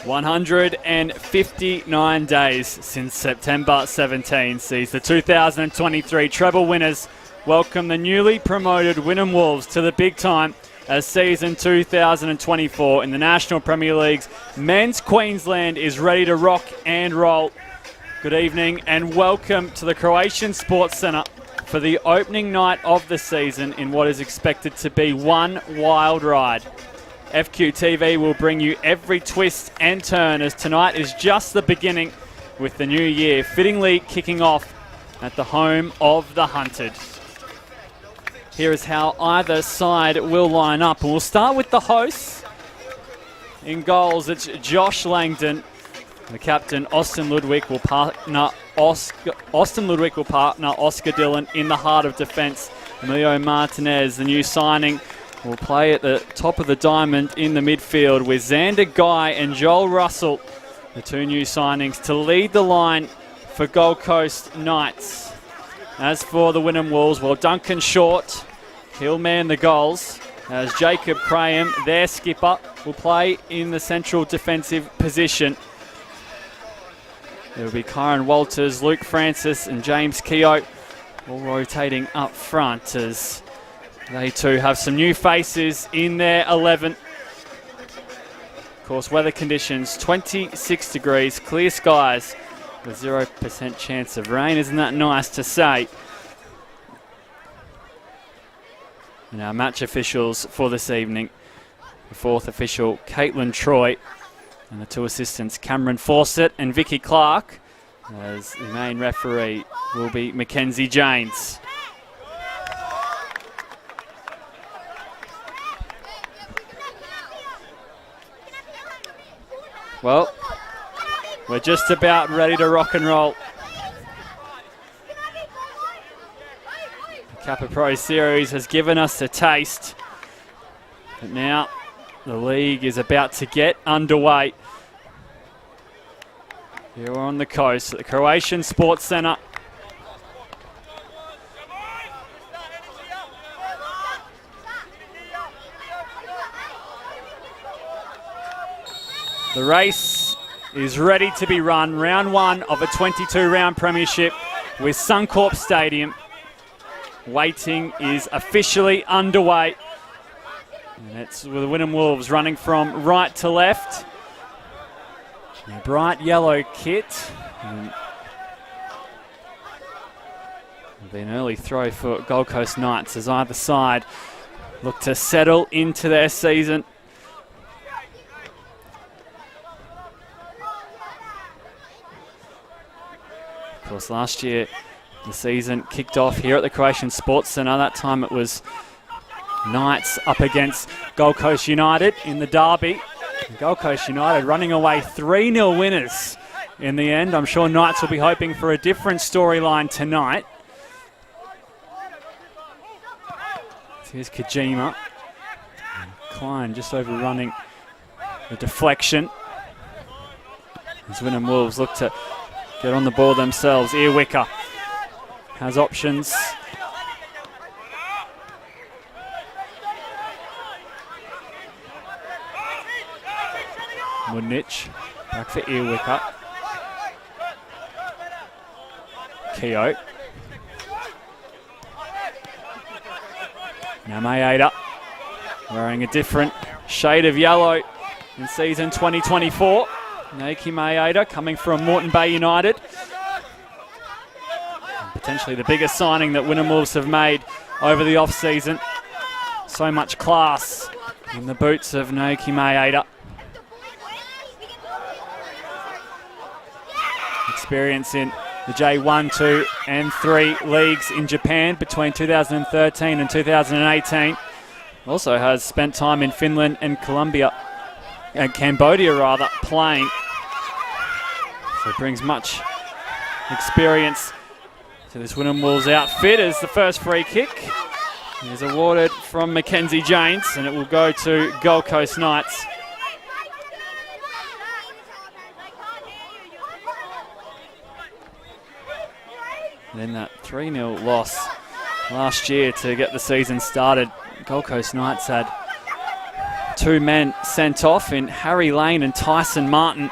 $159 days since September 17 sees the 2023 treble winners welcome the newly promoted Wynnum Wolves to the big time as season 2024 in the National Premier League's Men's Queensland is ready to rock and roll. Good evening and welcome to the Croatian Sports Centre for the opening night of the season in what is expected to be one wild ride. FQTV will bring you every twist and turn as tonight is just the beginning with the new year fittingly kicking off at the home of the Hunted. Here is how either side will line up, and we'll start with the hosts. In goals, it's Josh Langdon. The captain, Austin Ludwig, will partner Oscar Dillon in the heart of defence. Emilio Martinez, the new signing, will play at the top of the diamond in the midfield with Xander Guy and Joel Russell, the two new signings, to lead the line for Gold Coast Knights. As for the Wynnum Wolves, well, Duncan Short, he'll man the goals, as Jacob Graham, their skipper, will play in the central defensive position. It will be Kyron Walters, Luke Francis and James Keogh all rotating up front as they too have some new faces in their 11. Of course, weather conditions, 26 degrees, clear skies with 0% chance of rain. Isn't that nice to say? And our match officials for this evening, the fourth official, Caitlin Troy, and the two assistants, Cameron Fawcett and Vicky Clark, as the main referee will be Mackenzie Janes. Well, we're just about ready to rock and roll. The Kappa Pro Series has given us a taste, but now the league is about to get underway. Here we're on the coast at the Croatian Sports Centre. The race is ready to be run. Round one of a 22-round premiership with Suncorp Stadium. Waiting is officially underway. And it's with the Wynnum Wolves running from right to left. A bright yellow kit. And it'll be an early throw for Gold Coast Knights as either side look to settle into their season. Of course, last year the season kicked off here at the Croatian Sports Centre. That time it was Knights up against Gold Coast United in the derby. Gold Coast United running away 3-0 winners in the end. I'm sure Knights will be hoping for a different storyline tonight. Here's Kojima. Klein just overrunning the deflection. As Wynnum Wolves look to get on the ball themselves. Earwicker has options. Mudnich back for Earwicker. Keogh. Now Maeda wearing a different shade of yellow in season 2024. Naoki Maeda coming from Moreton Bay United. And potentially the biggest signing that Wynnum Wolves have made over the off-season. So much class in the boots of Naoki Maeda. Experience in the J1, 2 and 3 leagues in Japan between 2013 and 2018. Also has spent time in Finland and Cambodia playing. So brings much experience to this Wynnum Wolves outfit as the first free kick is awarded from Mackenzie James, and it will go to Gold Coast Knights. And then that 3-0 loss last year to get the season started. Gold Coast Knights had 2 men sent off in Harry Lane and Tyson Martin.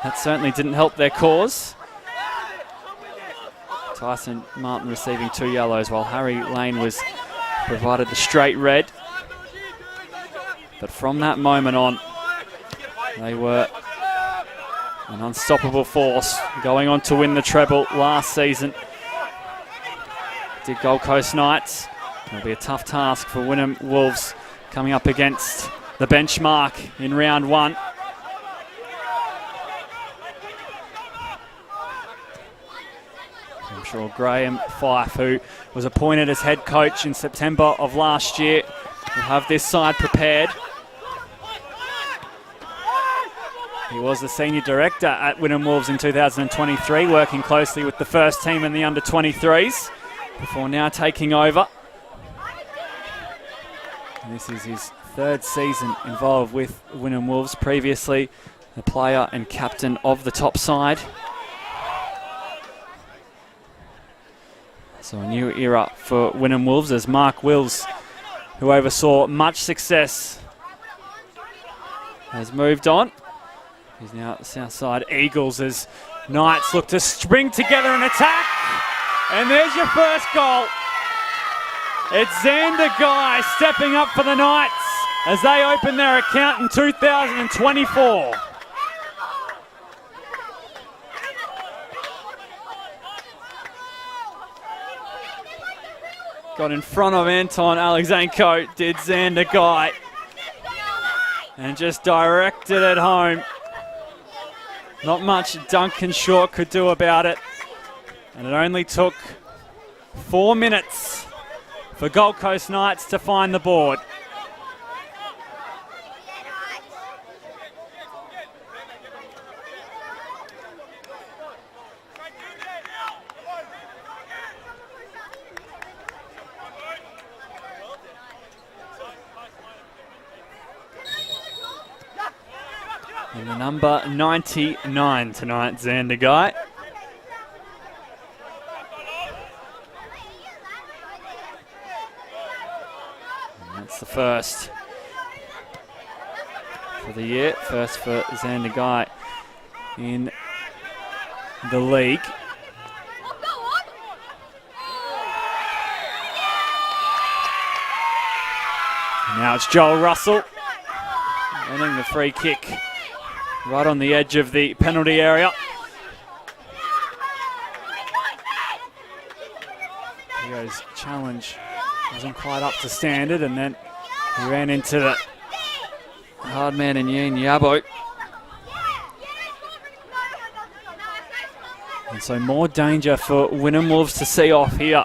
That certainly didn't help their cause. Tyson Martin receiving 2 yellows while Harry Lane was provided the straight red. But from that moment on, they were an unstoppable force, going on to win the treble last season. Did Gold Coast Knights. It'll be a tough task for Wynnum Wolves coming up against the benchmark in round 1. I'm sure Graham Fife, who was appointed as head coach in September of last year, will have this side prepared. He was the senior director at Wynnum Wolves in 2023, working closely with the first team and the under-23s before now taking over. And this is his 3rd season involved with Wynnum Wolves, previously the player and captain of the top side. So a new era for Wynnum Wolves as Mark Wills, who oversaw much success, has moved on. He's now at the south side Eagles as Knights look to spring together and attack. And there's your first goal. It's Xander Guy stepping up for the Knights as they open their account in 2024. Got in front of Anton Alexanko, did Xander Guy, and just directed it home. Not much Duncan Short could do about it. And it only took 4 minutes for Gold Coast Knights to find the board. And the number 99 tonight, Xander Guy. And that's the first for the year. First for Xander Guy in the league. And now it's Joel Russell winning the free kick. Right on the edge of the penalty area. Dio's challenge wasn't quite up to standard, and then he ran into the hard man in Yin Yabo. And so more danger for Wynnum Wolves to see off here.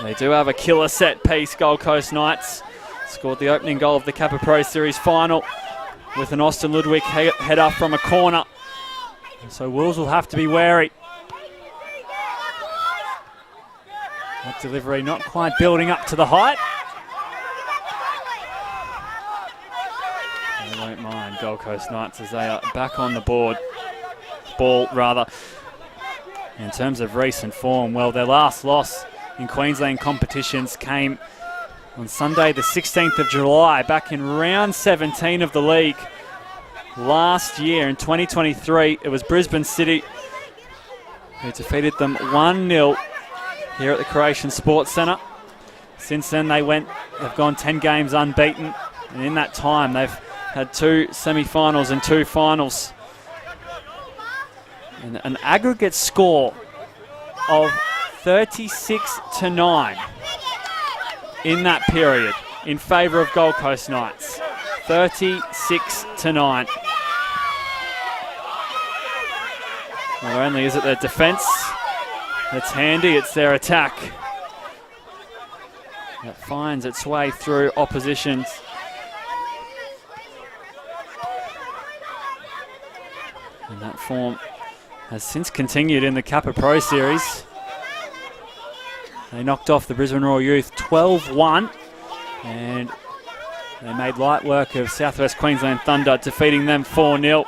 They do have a killer set piece, Gold Coast Knights. Scored the opening goal of the Kappa Pro Series final with an Austin Ludwig header from a corner. And so Wolves will have to be wary. That delivery not quite building up to the height. They won't mind Gold Coast Knights as they are back on the ball rather. In terms of recent form, well, their last loss in Queensland competitions came on Sunday the 16th of July, back in round 17 of the league. Last year in 2023, it was Brisbane City who defeated them 1-0 here at the Croatian Sports Centre. Since then they've gone 10 games unbeaten, and in that time they've had 2 semi-finals and 2 finals. And an aggregate score of 36-9 in that period in favour of Gold Coast Knights. 36-9. Not only is it their defence that's handy, it's their attack that finds its way through oppositions. And that form has since continued in the Kappa Pro Series. They knocked off the Brisbane Royal Youth 12-1, and they made light work of Southwest Queensland Thunder, defeating them 4-0.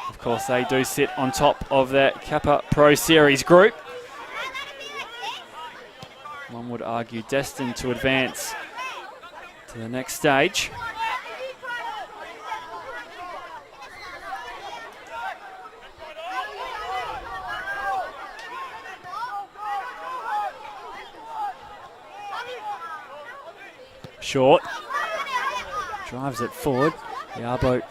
Of course, they do sit on top of their Kappa Pro Series group. One would argue destined to advance to the next stage. Short. Drives it forward. The Arbo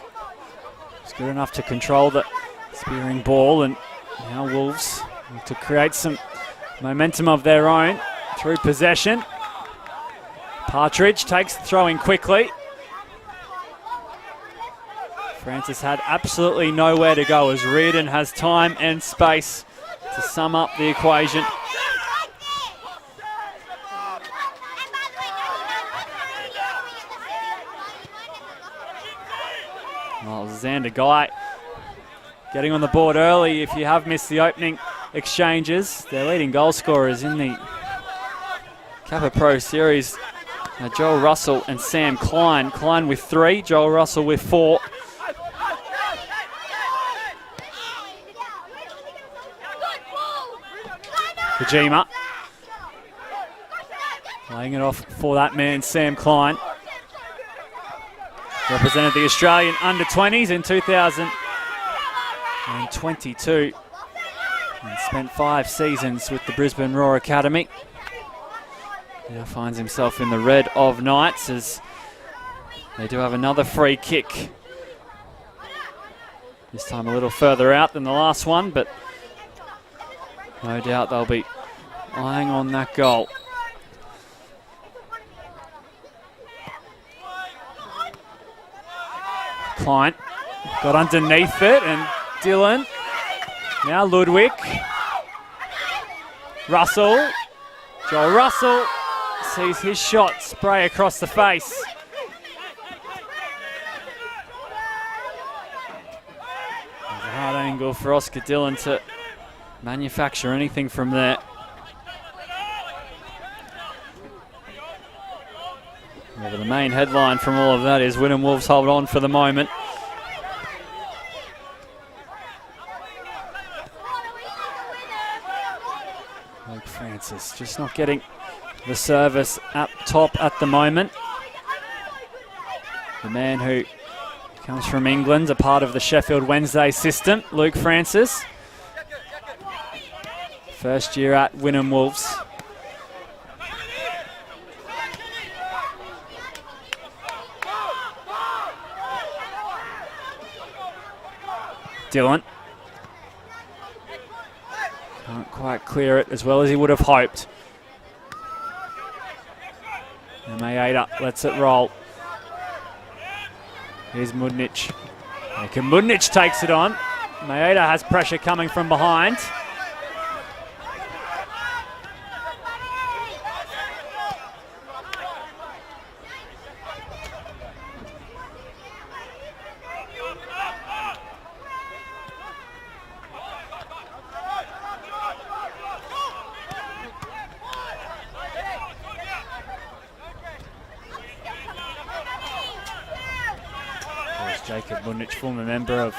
is good enough to control the spearing ball, and now Wolves need to create some momentum of their own through possession. Partridge takes the throw in quickly. Francis had absolutely nowhere to go as Reardon has time and space to sum up the equation. Well, Xander Guy getting on the board early if you have missed the opening exchanges. Their leading goal scorers in the Kappa Pro Series are Joel Russell and Sam Klein. Klein with 3, Joel Russell with 4. Kojima laying it off for that man, Sam Klein. Represented the Australian under-20s in 2022 and spent 5 seasons with the Brisbane Roar Academy. Now finds himself in the red of Knights as they do have another free kick. This time a little further out than the last one, but no doubt they'll be eyeing on that goal. Klein got underneath it, and Dillon. Now Ludwig. Russell. Joel Russell sees his shot spray across the face. There's a hard angle for Oscar Dillon to manufacture anything from there. Well, the main headline from all of that is Wynnum Wolves hold on for the moment. Luke Francis just not getting the service up top at the moment. The man who comes from England, a part of the Sheffield Wednesday system, Luke Francis. First year at Wynnum Wolves. Dillon can't quite clear it as well as he would have hoped. And Maeda lets it roll. Here's Mudnic. Mudnic takes it on. Maeda has pressure coming from behind. Jacob Mudnic, former member of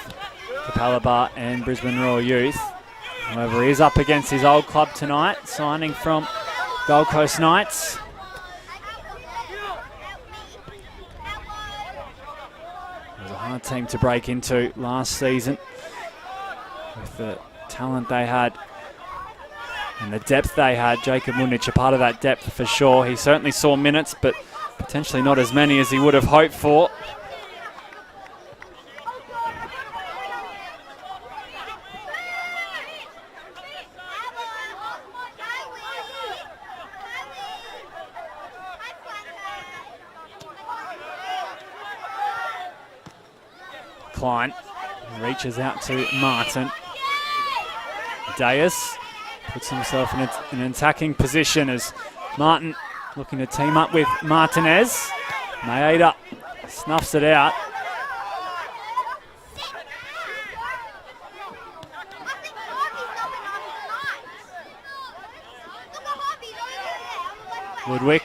Capalaba and Brisbane Royal Youth. However, he is up against his old club tonight, signing from Gold Coast Knights. It was a hard team to break into last season with the talent they had and the depth they had. Jacob Mudnic a part of that depth for sure. He certainly saw minutes, but potentially not as many as he would have hoped for. Klein reaches out to Martin. Deus puts himself in an attacking position as Martin looking to team up with Martinez. Maeda snuffs it out. Woodwick.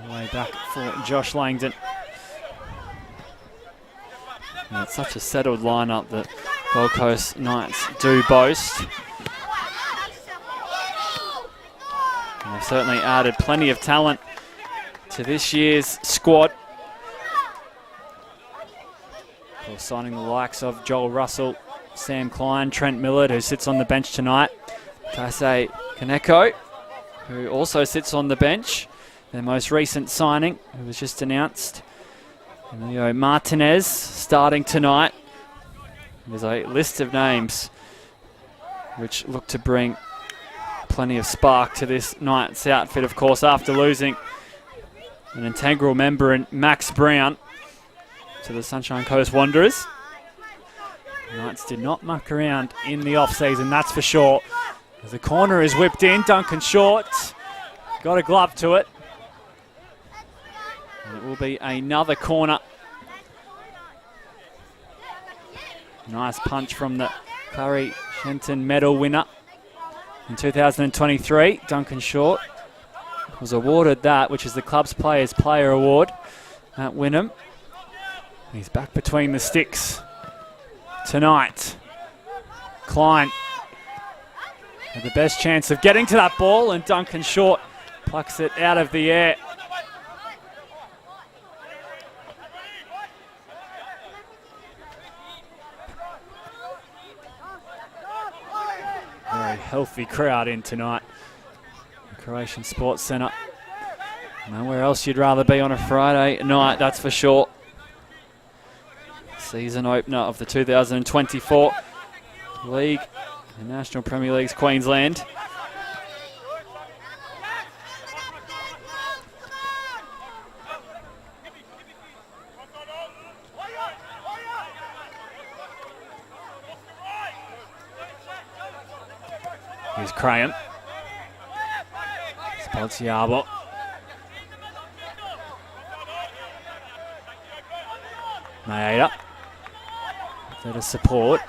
Way back for Josh Langdon. And it's such a settled lineup that Gold Coast Knights do boast. And they've certainly added plenty of talent to this year's squad. Of course, signing the likes of Joel Russell, Sam Klein, Trent Millard, who sits on the bench tonight, Taisei Kaneko, who also sits on the bench, their most recent signing, who was just announced. And Leo Martinez starting tonight. There's a list of names which look to bring plenty of spark to this Knights outfit, of course, after losing an integral member in Max Brown to the Sunshine Coast Wanderers. The Knights did not muck around in the off-season, that's for sure. As the corner is whipped in, Duncan Short got a glove to it. And it will be another corner. Nice punch from the Curry Shenton medal winner in 2023. Duncan Short was awarded that, which is the club's Players Player Award at Wynnum. He's back between the sticks tonight. Klein had the best chance of getting to that ball, and Duncan Short plucks it out of the air. Very healthy crowd in tonight. The Croatian Sports Centre. Nowhere else you'd rather be on a Friday night, that's for sure. Season opener of the 2024 League, the National Premier League's Queensland. Here's Graham. Spotsiabo. Maeda. There to support.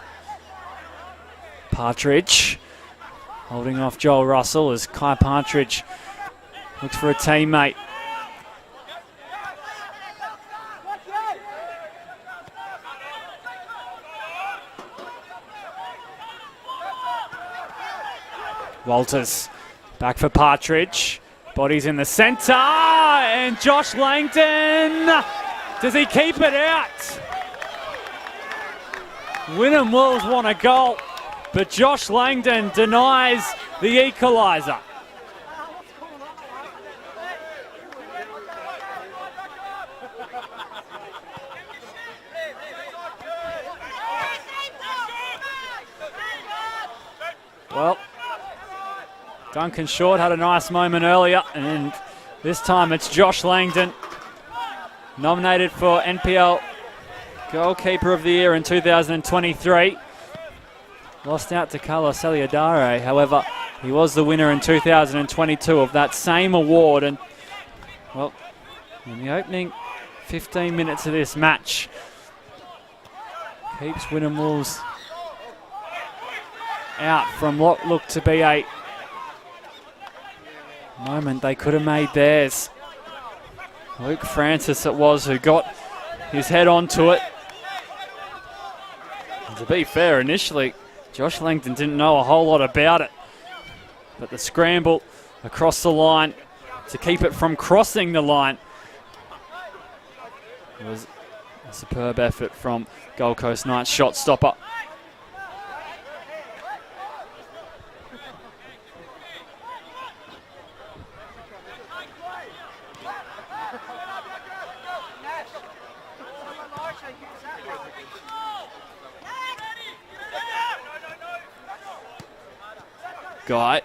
Partridge holding off Joel Russell as Kai Partridge looks for a teammate. Walters back for Partridge. Bodies in the centre, and Josh Langdon. Does he keep it out? Wynnum Wolves want a goal, but Josh Langdon denies the equaliser. Well, Duncan Short had a nice moment earlier, and this time it's Josh Langdon, nominated for NPL Goalkeeper of the Year in 2023. Lost out to Carlos Eliadare, however, he was the winner in 2022 of that same award. And, well, in the opening 15 minutes of this match, keeps Wynnum Wolves out from what looked to be a moment they could have made theirs. Luke Francis it was who got his head onto it. And to be fair, initially Josh Langdon didn't know a whole lot about it, but the scramble across the line to keep it from crossing the line was a superb effort from Gold Coast Knights shot stopper. Guy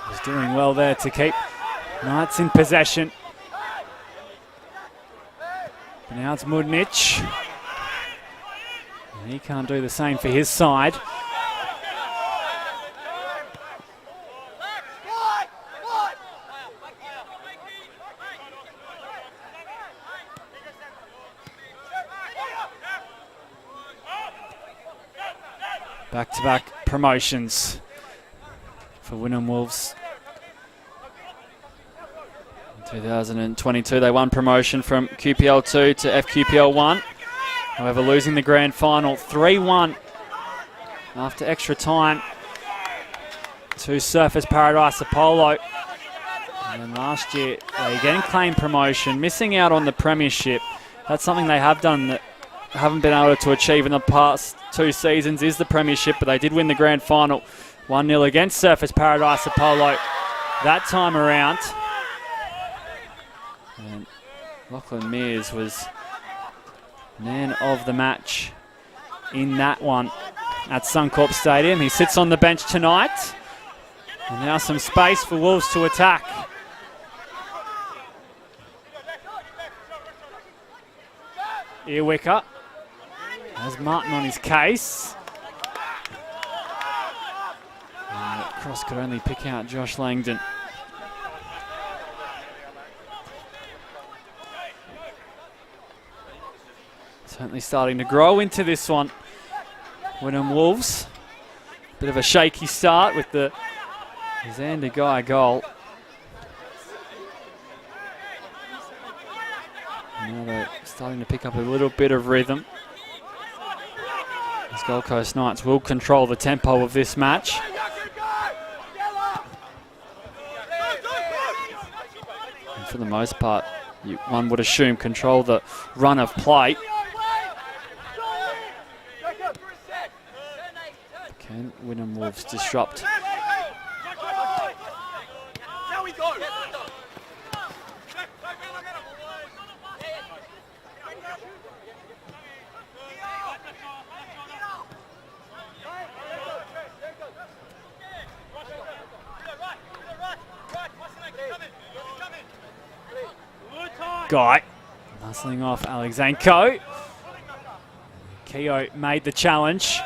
was doing well there to keep Knights in possession. But now it's Mudnic. And he can't do the same for his side. Back-to-back promotions for Wynnum Wolves. In 2022, they won promotion from QPL 2 to FQPL 1. However, losing the grand final 3-1 after extra time to Surfers Paradise Apollo. And then last year, they again claimed promotion, missing out on the premiership. That's something they have done that haven't been able to achieve in the past 2 seasons, is the premiership, but they did win the grand final 1-0 against Surfers Paradise Apollo that time around. And Lachlan Mears was man of the match in that one at Suncorp Stadium. He sits on the bench tonight. And now some space for Wolves to attack. Earwicker has Martin on his case. And Cross could only pick out Josh Langdon. Certainly starting to grow into this one. Wynnum Wolves. Bit of a shaky start with the Xander Guy goal. Now they're starting to pick up a little bit of rhythm. As Gold Coast Knights will control the tempo of this match. And for the most part, one would assume control the run of play. Can Wynnum Wolves disrupt? Guy muscling off Alexanko. Keogh made the challenge.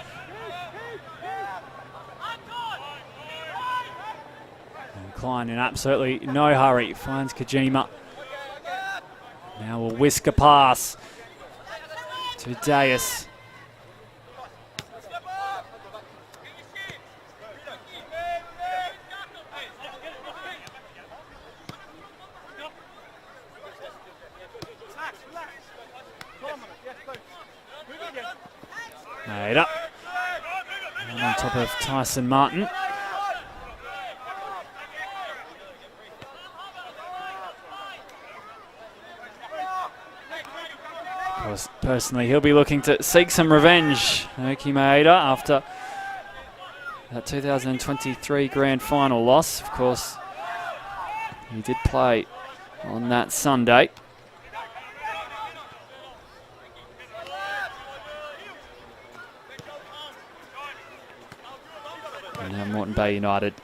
And Klein in absolutely no hurry finds Kojima. Now we'll whisk a pass to Deus. Made up. And on top of Tyson Martin. Of course, personally, he'll be looking to seek some revenge, Naoki Maeda, after that 2023 grand final loss. Of course, he did play on that Sunday. And now Moreton Bay United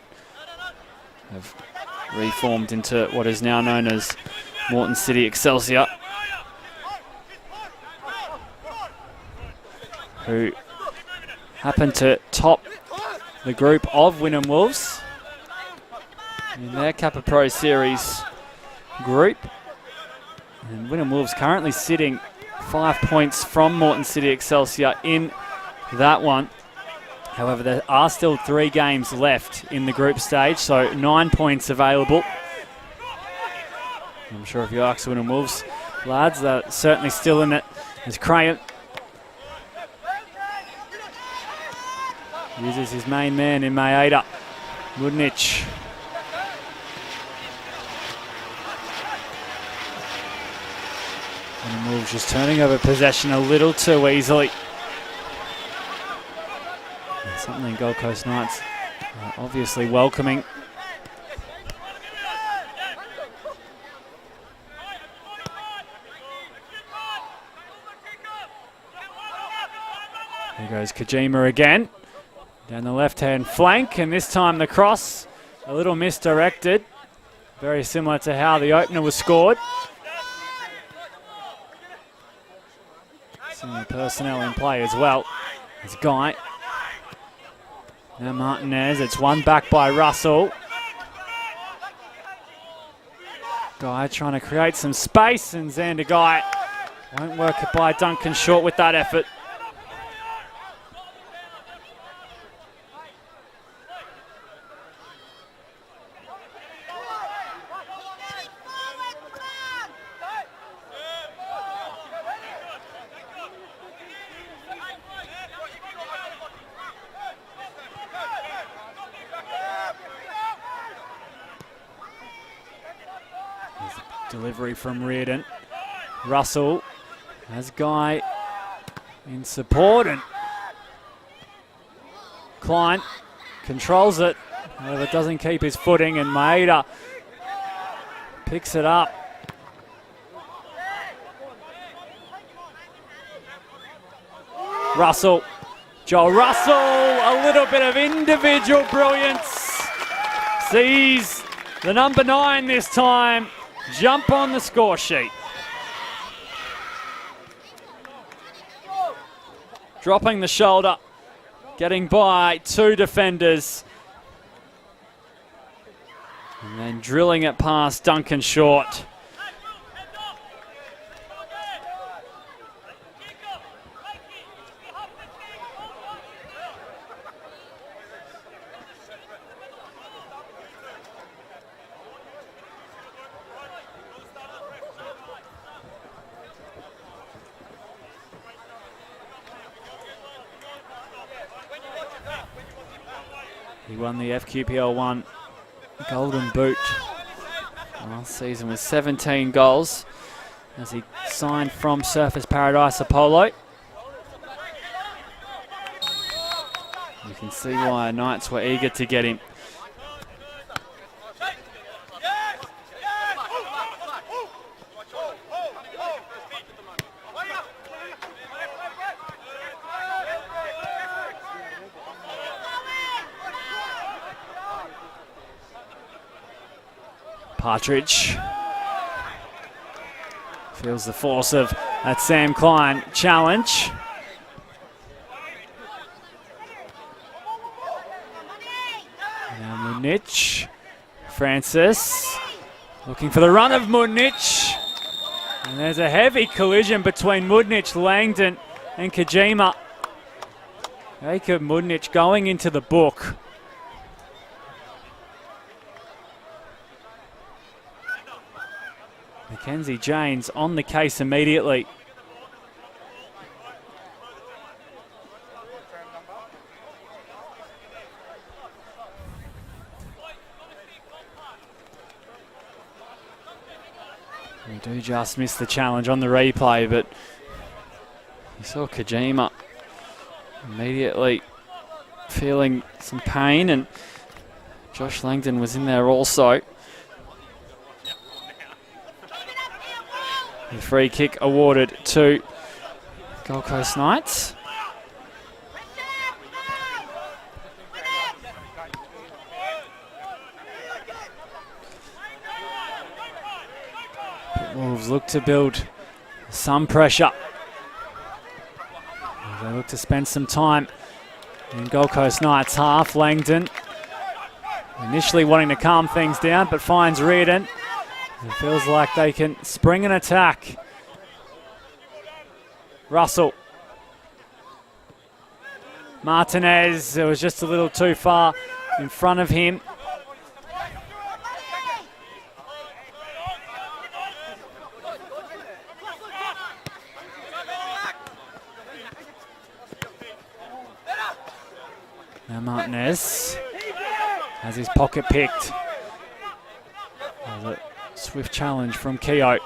have reformed into what is now known as Moreton City Excelsior, who happen to top the group of Wynnum Wolves in their Kappa Pro Series group. And Wynnum Wolves currently sitting 5 points from Moreton City Excelsior in that one. However, there are still 3 games left in the group stage, so 9 points available. I'm sure if you ask Wynnum Wolves lads, they're certainly still in it. As Crayon uses his main man in Maeda, Mudnich. Wynnum Wolves just turning over possession a little too easily. Something Gold Coast Knights are obviously welcoming. Here goes Kojima again. Down the left-hand flank, and this time the cross a little misdirected. Very similar to how the opener was scored. Similar personnel in play as well. It's Guy. Now Martinez, it's one back by Russell. Guy trying to create some space, and Xander Guy won't work it by Duncan Short with that effort. Delivery from Reardon. Russell has Guy in support, and Klein controls it. However, doesn't keep his footing, and Maeda picks it up. Russell. Joel Russell, a little bit of individual brilliance. Sees the number 9 this time jump on the score sheet. Dropping the shoulder, getting by 2 defenders. And then drilling it past Duncan Short. He won the FQPL 1 Golden Boot last season with 17 goals as he signed from Surfers Paradise Apollo. You can see why Knights were eager to get him. Partridge feels the force of that Sam Klein challenge. Now Mudnich, Francis looking for the run of Mudnich. And there's a heavy collision between Mudnich, Langdon and Kojima. Jacob Mudnich going into the book. Mackenzie Janes on the case immediately. We do just miss the challenge on the replay, but you saw Kojima immediately feeling some pain, and Josh Langdon was in there also. The free kick awarded to Gold Coast Knights. Wolves look to build some pressure. They look to spend some time in Gold Coast Knights half. Langdon initially wanting to calm things down, but finds Reardon. It feels like they can spring an attack. Russell. Martinez, it was just a little too far in front of him. Now Martinez has his pocket picked. Swift challenge from Keogh.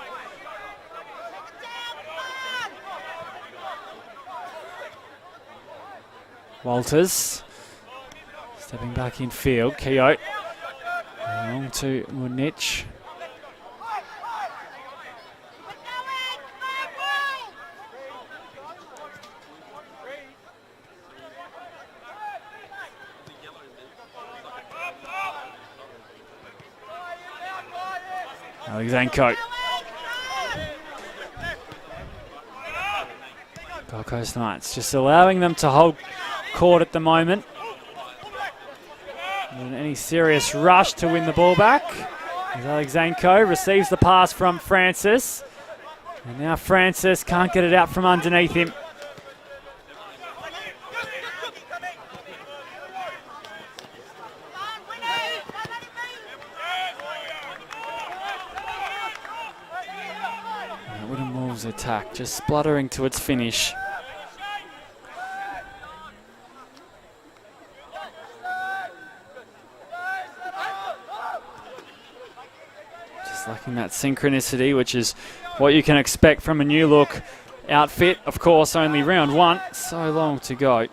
Walters stepping back in field. Keogh along to Mudnich. Alexanko. Gold Coast Knights just allowing them to hold court at the moment. Not any serious rush to win the ball back. As Alexanko receives the pass from Francis. And now Francis can't get it out from underneath him. Attack just spluttering to its finish. Just Just lacking that synchronicity, which is what you can expect from a new look outfit. Of course, only round one, so long to go.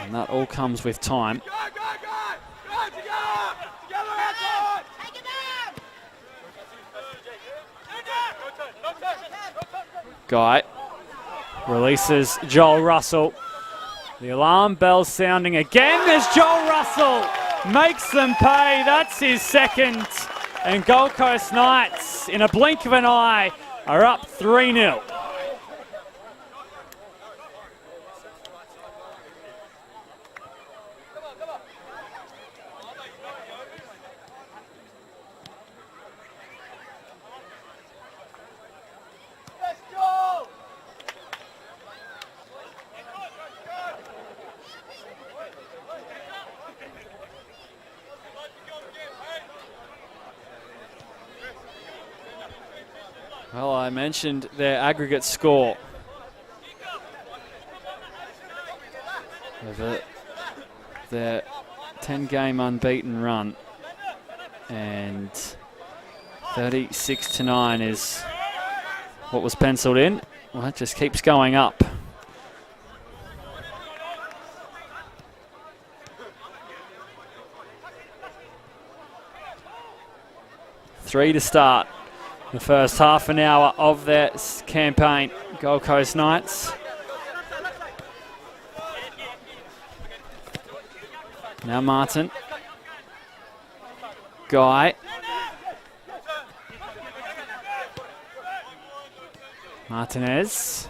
And that all comes with time. Guy releases Joel Russell. The alarm bell sounding again. There's Joel Russell. Makes them pay. That's his second. And Gold Coast Knights, in a blink of an eye, are up 3-0. Well, I mentioned their aggregate score. Their 10-game unbeaten run. And 36-9 is what was penciled in. Well, that just keeps going up. Three to start the first half an hour of their campaign. Gold Coast Knights. Now Martin. Guy. Martinez.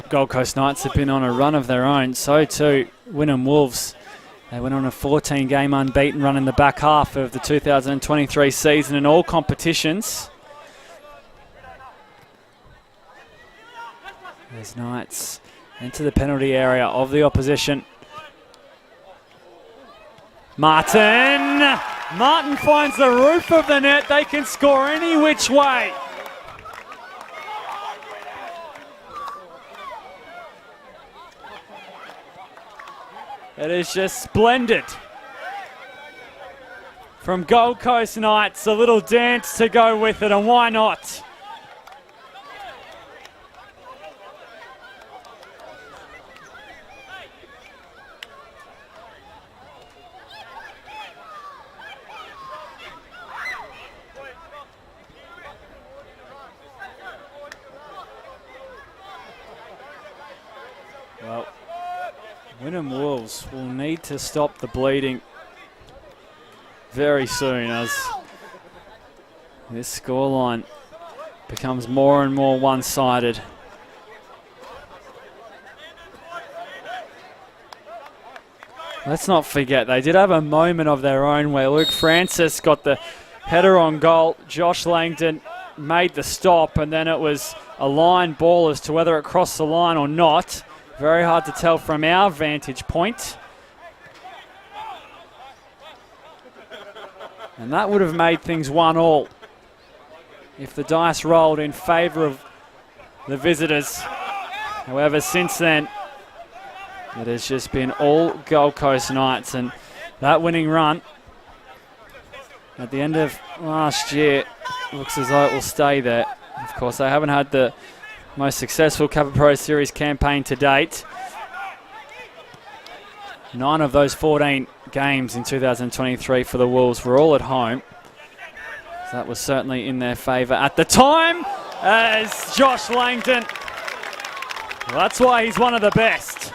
Gold Coast Knights have been on a run of their own. So too Wynnum Wolves. They went on a 14-game unbeaten run in the back half of the 2023 season in all competitions. There's Knights into the penalty area of the opposition. Martin finds the roof of the net. They can score any which way. It is just splendid from Gold Coast Knights. A little dance to go with it, and why not? Well, Wynnum Wolves will need to stop the bleeding very soon as this scoreline becomes more and more one-sided. Let's not forget, they did have a moment of their own where Luke Francis got the header on goal. Josh Langdon made the stop, and then it was a line ball as to whether it crossed the line or not. Very hard to tell from our vantage point. And that would have made things 1-1 if the dice rolled in favour of the visitors. However, since then, it has just been all Gold Coast Knights, and that winning run at the end of last year looks as though it will stay there. Of course, they haven't had the most successful Kappa Pro Series campaign to date. 9 of those 14 games in 2023 for the Wolves were all at home. So that was certainly in their favour at the time, as Josh Langdon. Well, that's why he's one of the best.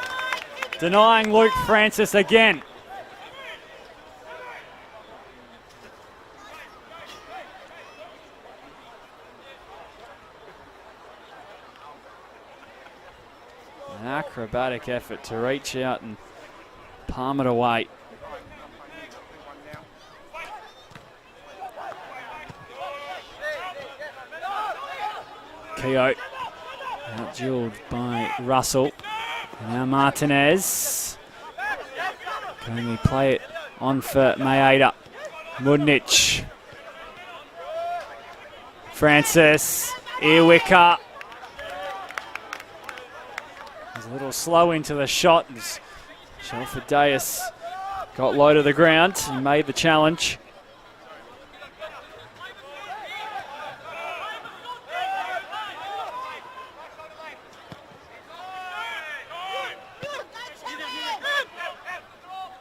denying Luke Francis again. An acrobatic effort to reach out and palm it away. Keogh out-dueled by Russell. Now Martinez can only play it on for Maeda. Mudnich. Francis. Earwicker. He's a little slow into the shot. Shelford Deus got low to the ground and made the challenge.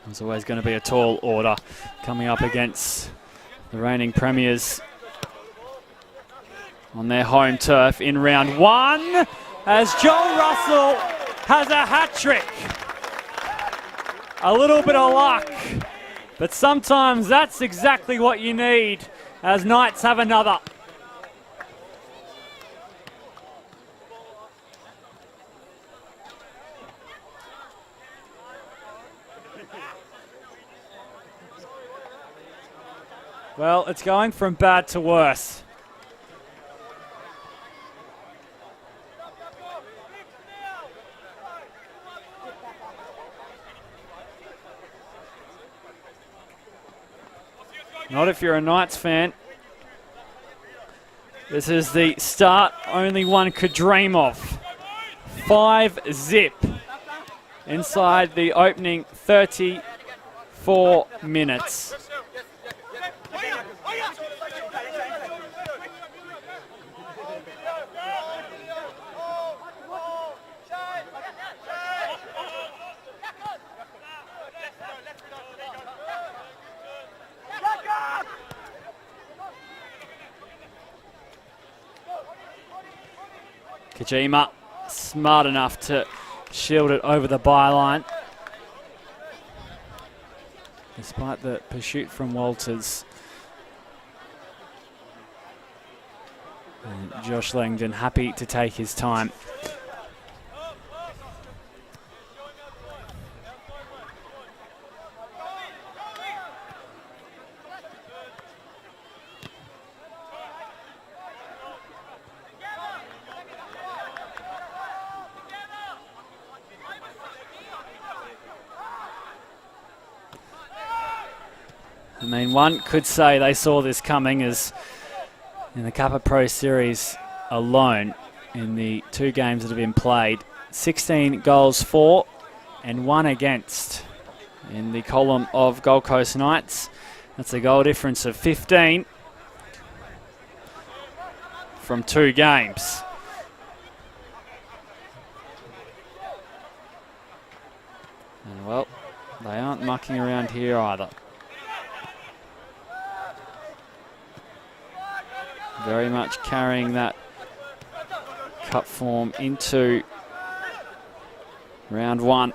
There's always going to be a tall order coming up against the reigning premiers on their home turf in round one, as Joel Russell has a hat-trick. A little bit of luck, but sometimes that's exactly what you need as Knights have another. Well, it's going from bad to worse. Not if you're a Knights fan. This is the start only one could dream of. 5-zip inside the opening 34 minutes. Kojima smart enough to shield it over the byline. Despite the pursuit from Walters. And Josh Langdon happy to take his time. I mean, one could say they saw this coming, as in the Kappa Pro Series alone, in the 2 games that have been played, 16 goals for and 1 against in the column of Gold Coast Knights. That's a goal difference of 15 from 2 games. And well, they aren't mucking around here either. Very much carrying that cup form into round one.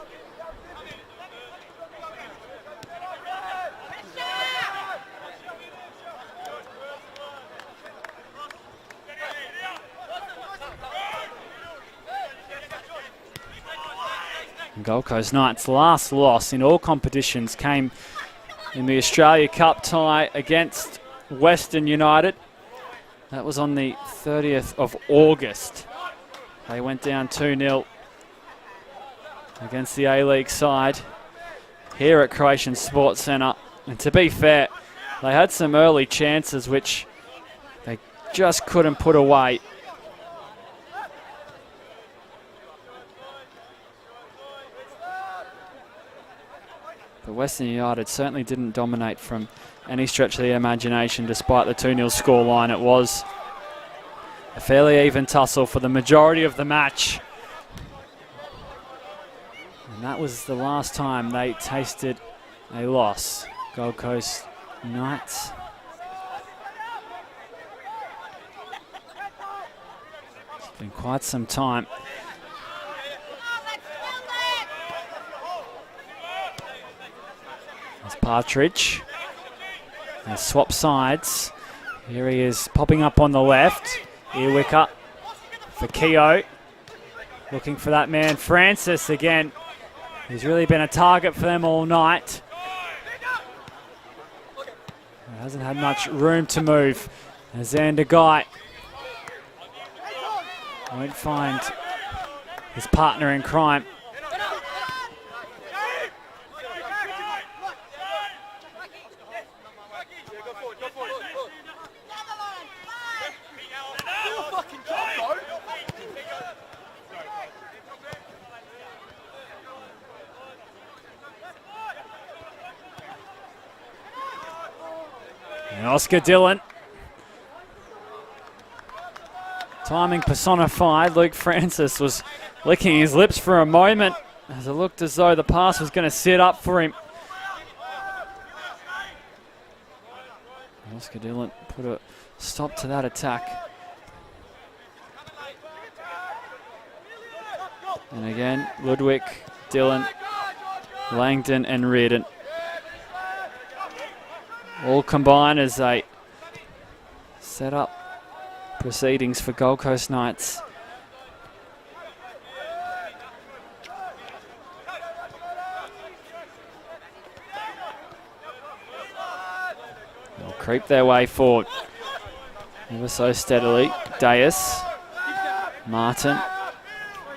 Gold Coast Knights' last loss in all competitions came in the Australia Cup tie against Western United. That was on the 30th of August. They went down 2-0 against the A-League side here at Croatian Sports Centre. And to be fair, they had some early chances which they just couldn't put away. But Western United certainly didn't dominate from any stretch of the imagination, despite the 2-0 scoreline. It was a fairly even tussle for the majority of the match. And that was the last time they tasted a loss. Gold Coast Knights. It's been quite some time Partridge. They swap sides. Here he is popping up on the left. Earwicker for Keogh. Looking for that man Francis again. He's really been a target for them all night. Hasn't had much room to move. Xander Guy won't find his partner in crime. And Oscar Dillon. Timing personified. Luke Francis was licking his lips for a moment as it looked as though the pass was going to set up for him. Oscar Dillon put a stop to that attack. And again, Ludwig, Dillon, Langdon and Reardon all combine as they set up proceedings for Gold Coast Knights. They'll creep their way forward ever so steadily. Deus, Martin,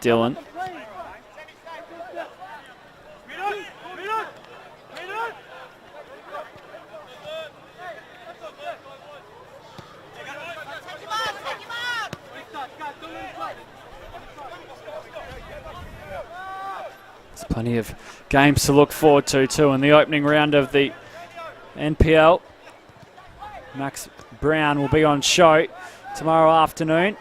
Dillon. Plenty of games to look forward to too in the opening round of the NPL. Max Brown will be on show tomorrow afternoon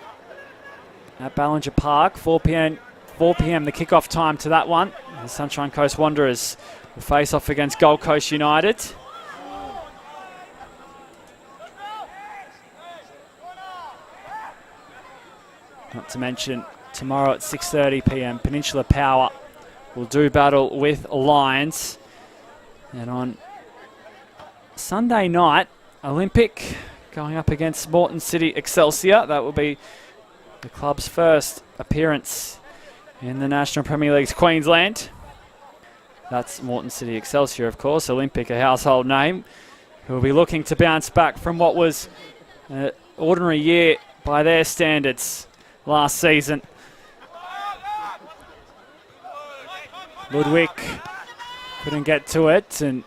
at Ballinger Park, 4 p.m. the kickoff time to that one. The Sunshine Coast Wanderers will face off against Gold Coast United. Not to mention tomorrow at 6:30 p.m. Peninsula Power will do battle with Lions. And on Sunday night, Olympic going up against Moreton City Excelsior. That will be the club's first appearance in the National Premier League's Queensland. That's Moreton City Excelsior, of course. Olympic, a household name, who will be looking to bounce back from what was an ordinary year by their standards last season. Ludwig couldn't get to it, and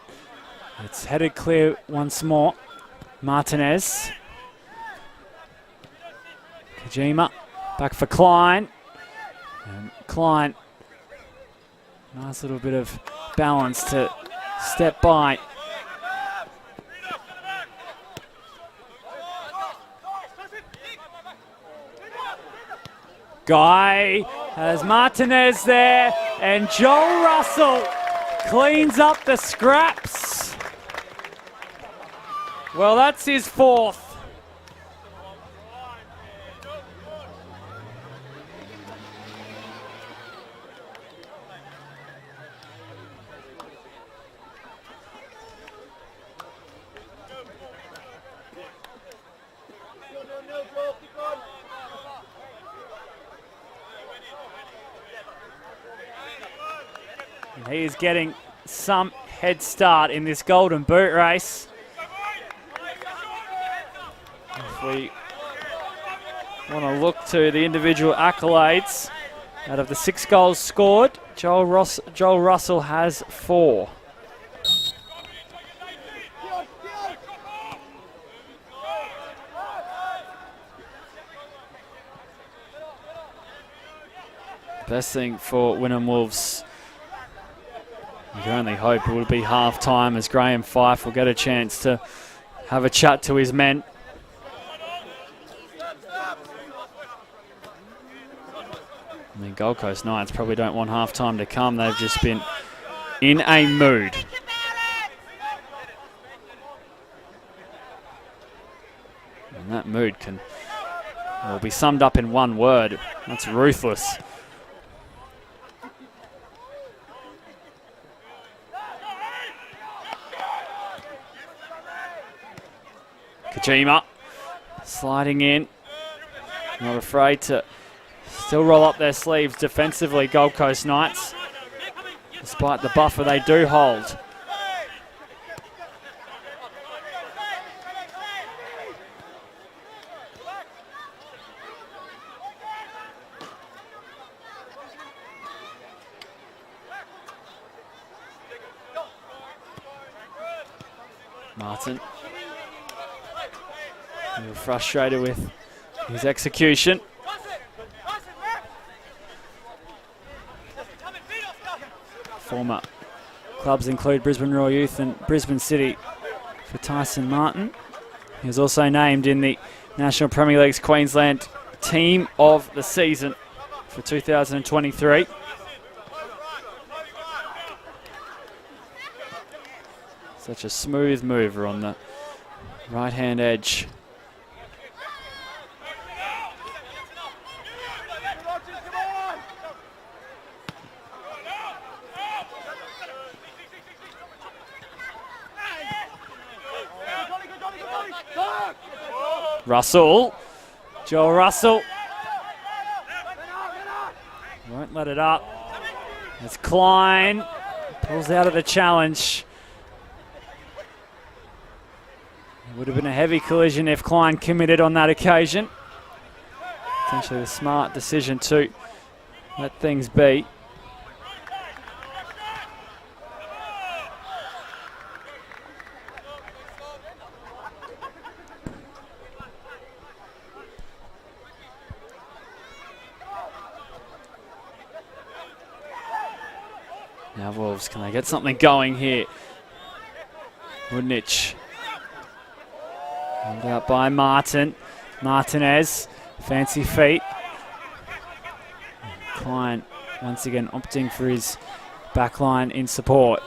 it's headed clear once more. Martinez. Kojima back for Klein. And Klein, nice little bit of balance to step by. Guy has Martinez there, and Joel Russell cleans up the scraps. Well, that's his fourth. He is getting some head start in this Golden Boot race. If we want to look to the individual accolades, out of the 6 goals scored, Joel Russell has 4. Best thing for Wynnum Wolves, you can only hope it will be half time as Graham Fife will get a chance to have a chat to his men. I mean, Gold Coast Knights probably don't want half time to come. They've just been in a mood. And that mood will be summed up in one word. That's ruthless. Jima sliding in. Not afraid to still roll up their sleeves defensively, Gold Coast Knights. Despite the buffer they do hold. Martin, a little frustrated with his execution. Former clubs include Brisbane Royal Youth and Brisbane City for Tyson Martin. He was also named in the National Premier League's Queensland Team of the Season for 2023. Such a smooth mover on the right-hand edge. Russell, Joel Russell, won't let it up. As Klein pulls out of the challenge. It would have been a heavy collision if Klein committed on that occasion. Potentially the smart decision to let things be. Now Wolves, can they get something going here? Woodnich. Held out by Martin. Martinez, fancy feet. Klein once again opting for his backline in support.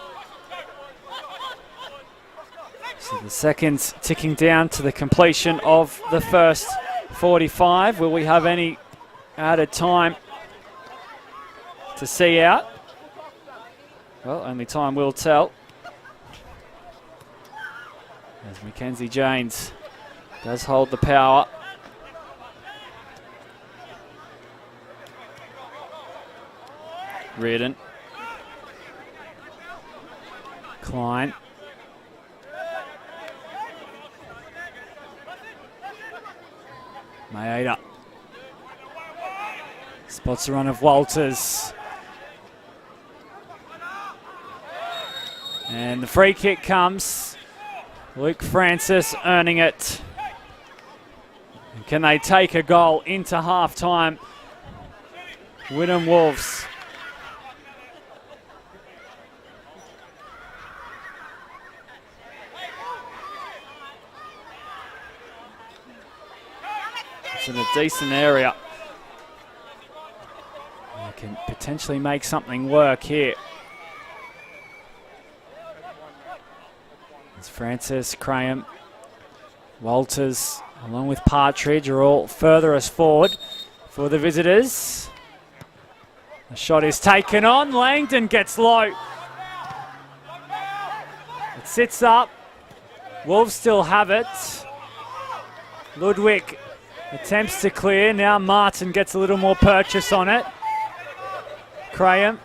So the seconds ticking down to the completion of the first 45. Will we have any added time to see out? Well, only time will tell. As Mackenzie Janes does hold the power. Reardon. Klein. Maeda. Spots the run of Walters. And the free kick comes. Luke Francis earning it. And can they take a goal into half-time? Wynnum Wolves. It's in a decent area. They can potentially make something work here. It's Francis, Graham, Walters, along with Partridge, are all further us forward for the visitors. The shot is taken on. Langdon gets low. It sits up. Wolves still have it. Ludwig attempts to clear. Now Martin gets a little more purchase on it. Graham.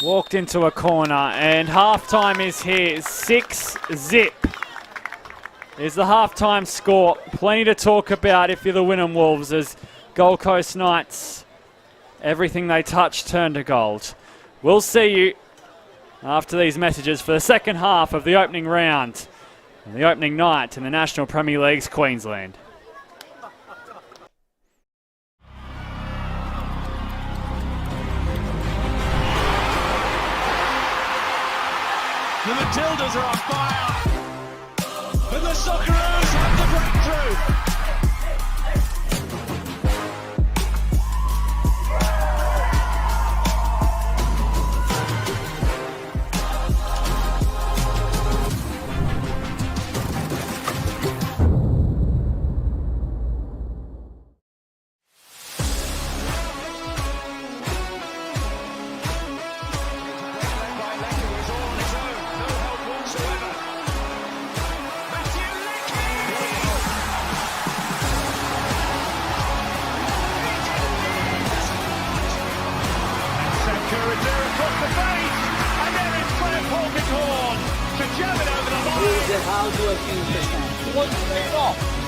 Walked into a corner, and half-time is here. 6-0 is the half-time score. Plenty to talk about if you're the Wynnum Wolves, as Gold Coast Knights, everything they touch turned to gold. We'll see you after these messages for the second half of the opening round and the opening night in the National Premier League's Queensland. The Matildas are on fire, and the Socceroos have the breakthrough. said, how do I finish this time? One straight off.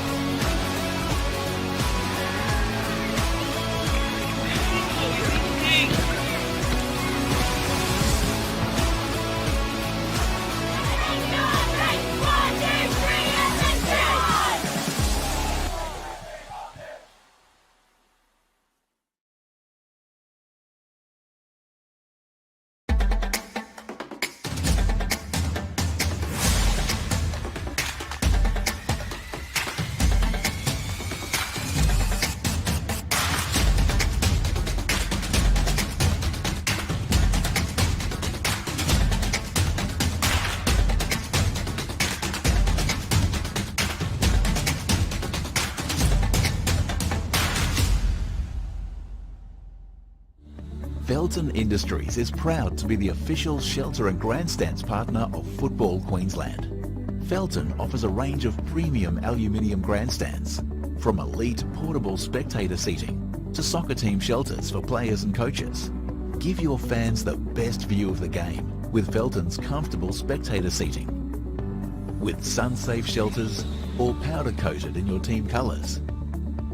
Felton Industries is proud to be the official shelter and grandstands partner of Football Queensland. Felton offers a range of premium aluminium grandstands, from elite portable spectator seating to soccer team shelters for players and coaches. Give your fans the best view of the game with Felton's comfortable spectator seating. With sun-safe shelters, all powder-coated in your team colours.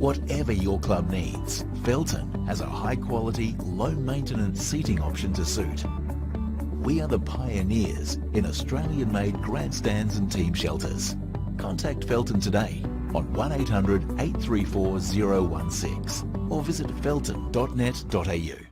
Whatever your club needs, Felton has a high-quality, low-maintenance seating option to suit. We are the pioneers in Australian-made grandstands and team shelters. Contact Felton today on 1800 834 016 or visit felton.net.au.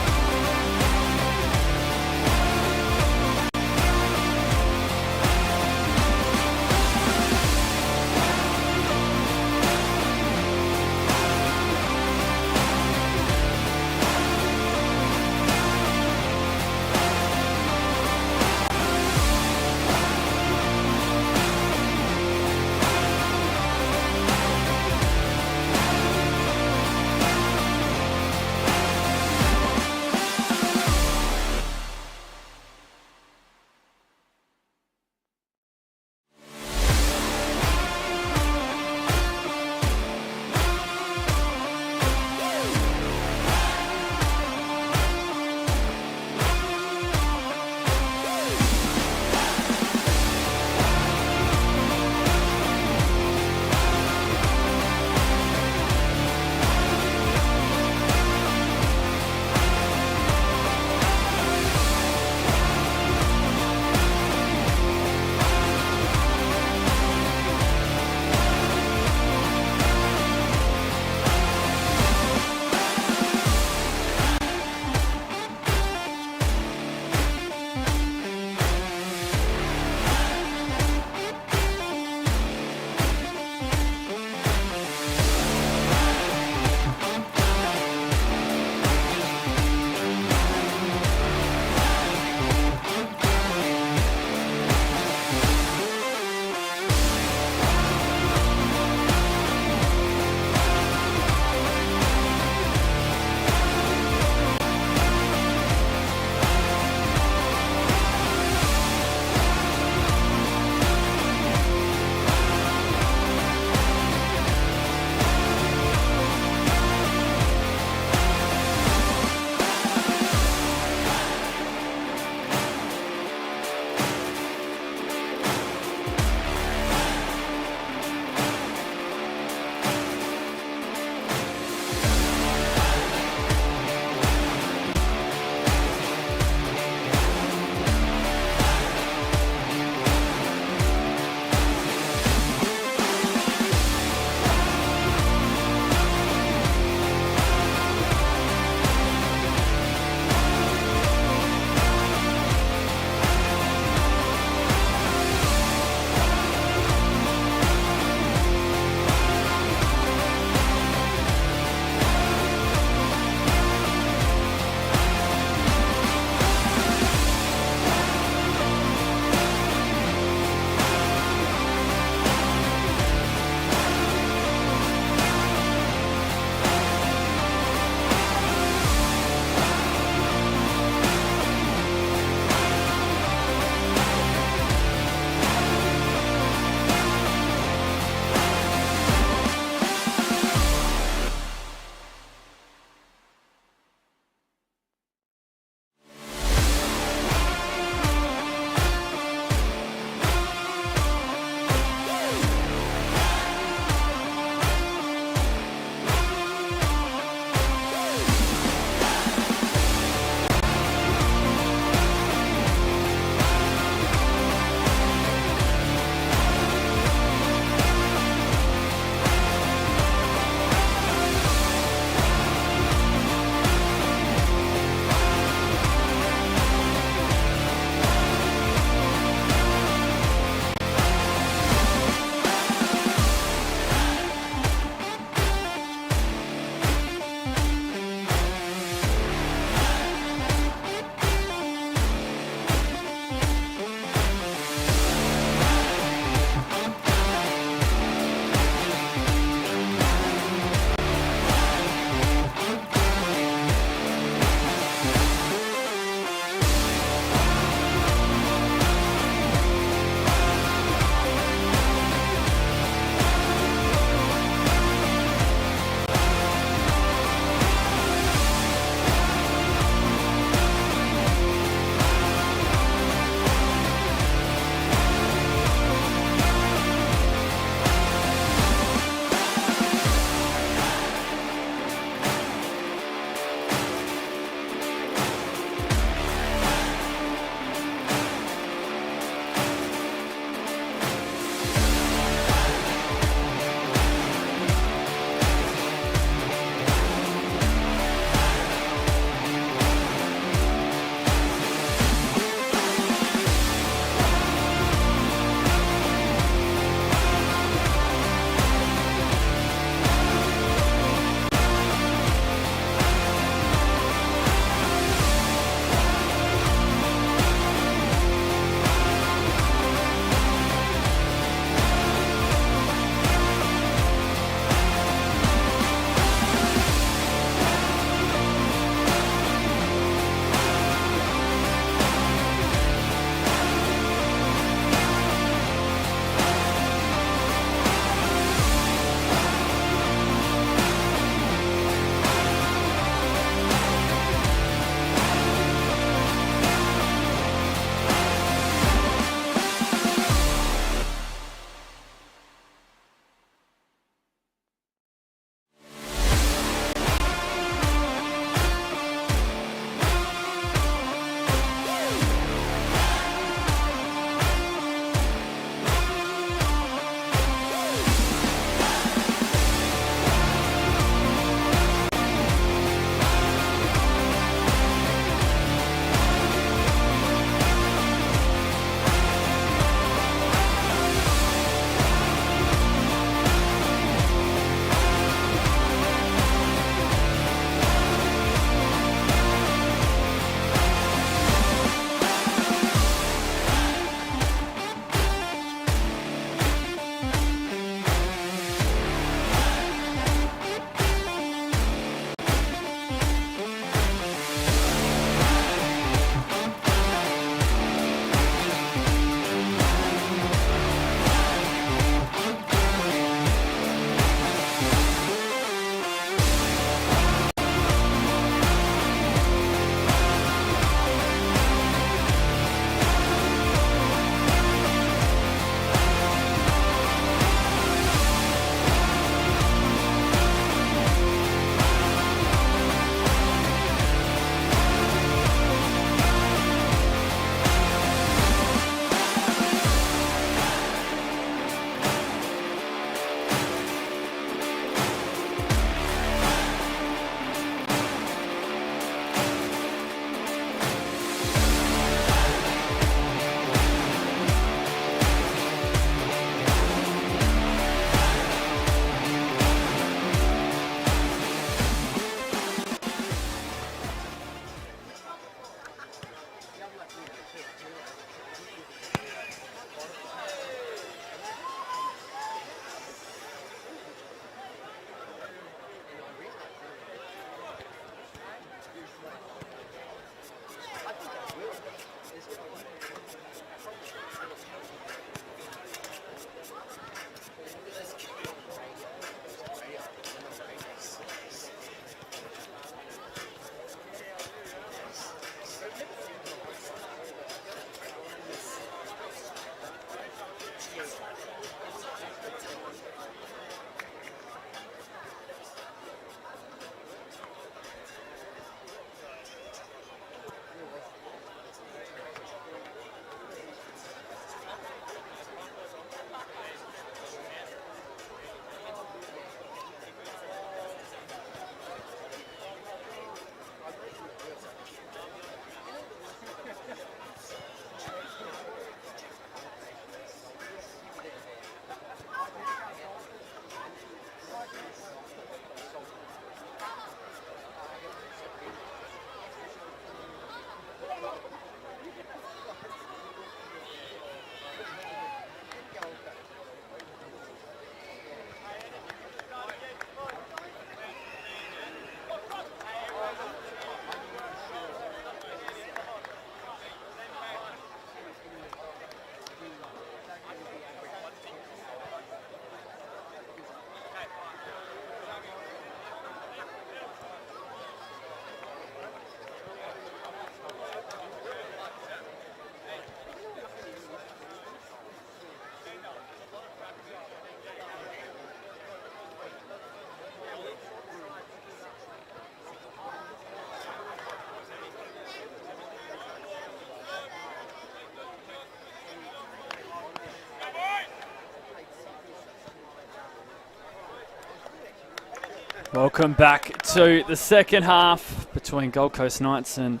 Welcome back to the second half between Gold Coast Knights and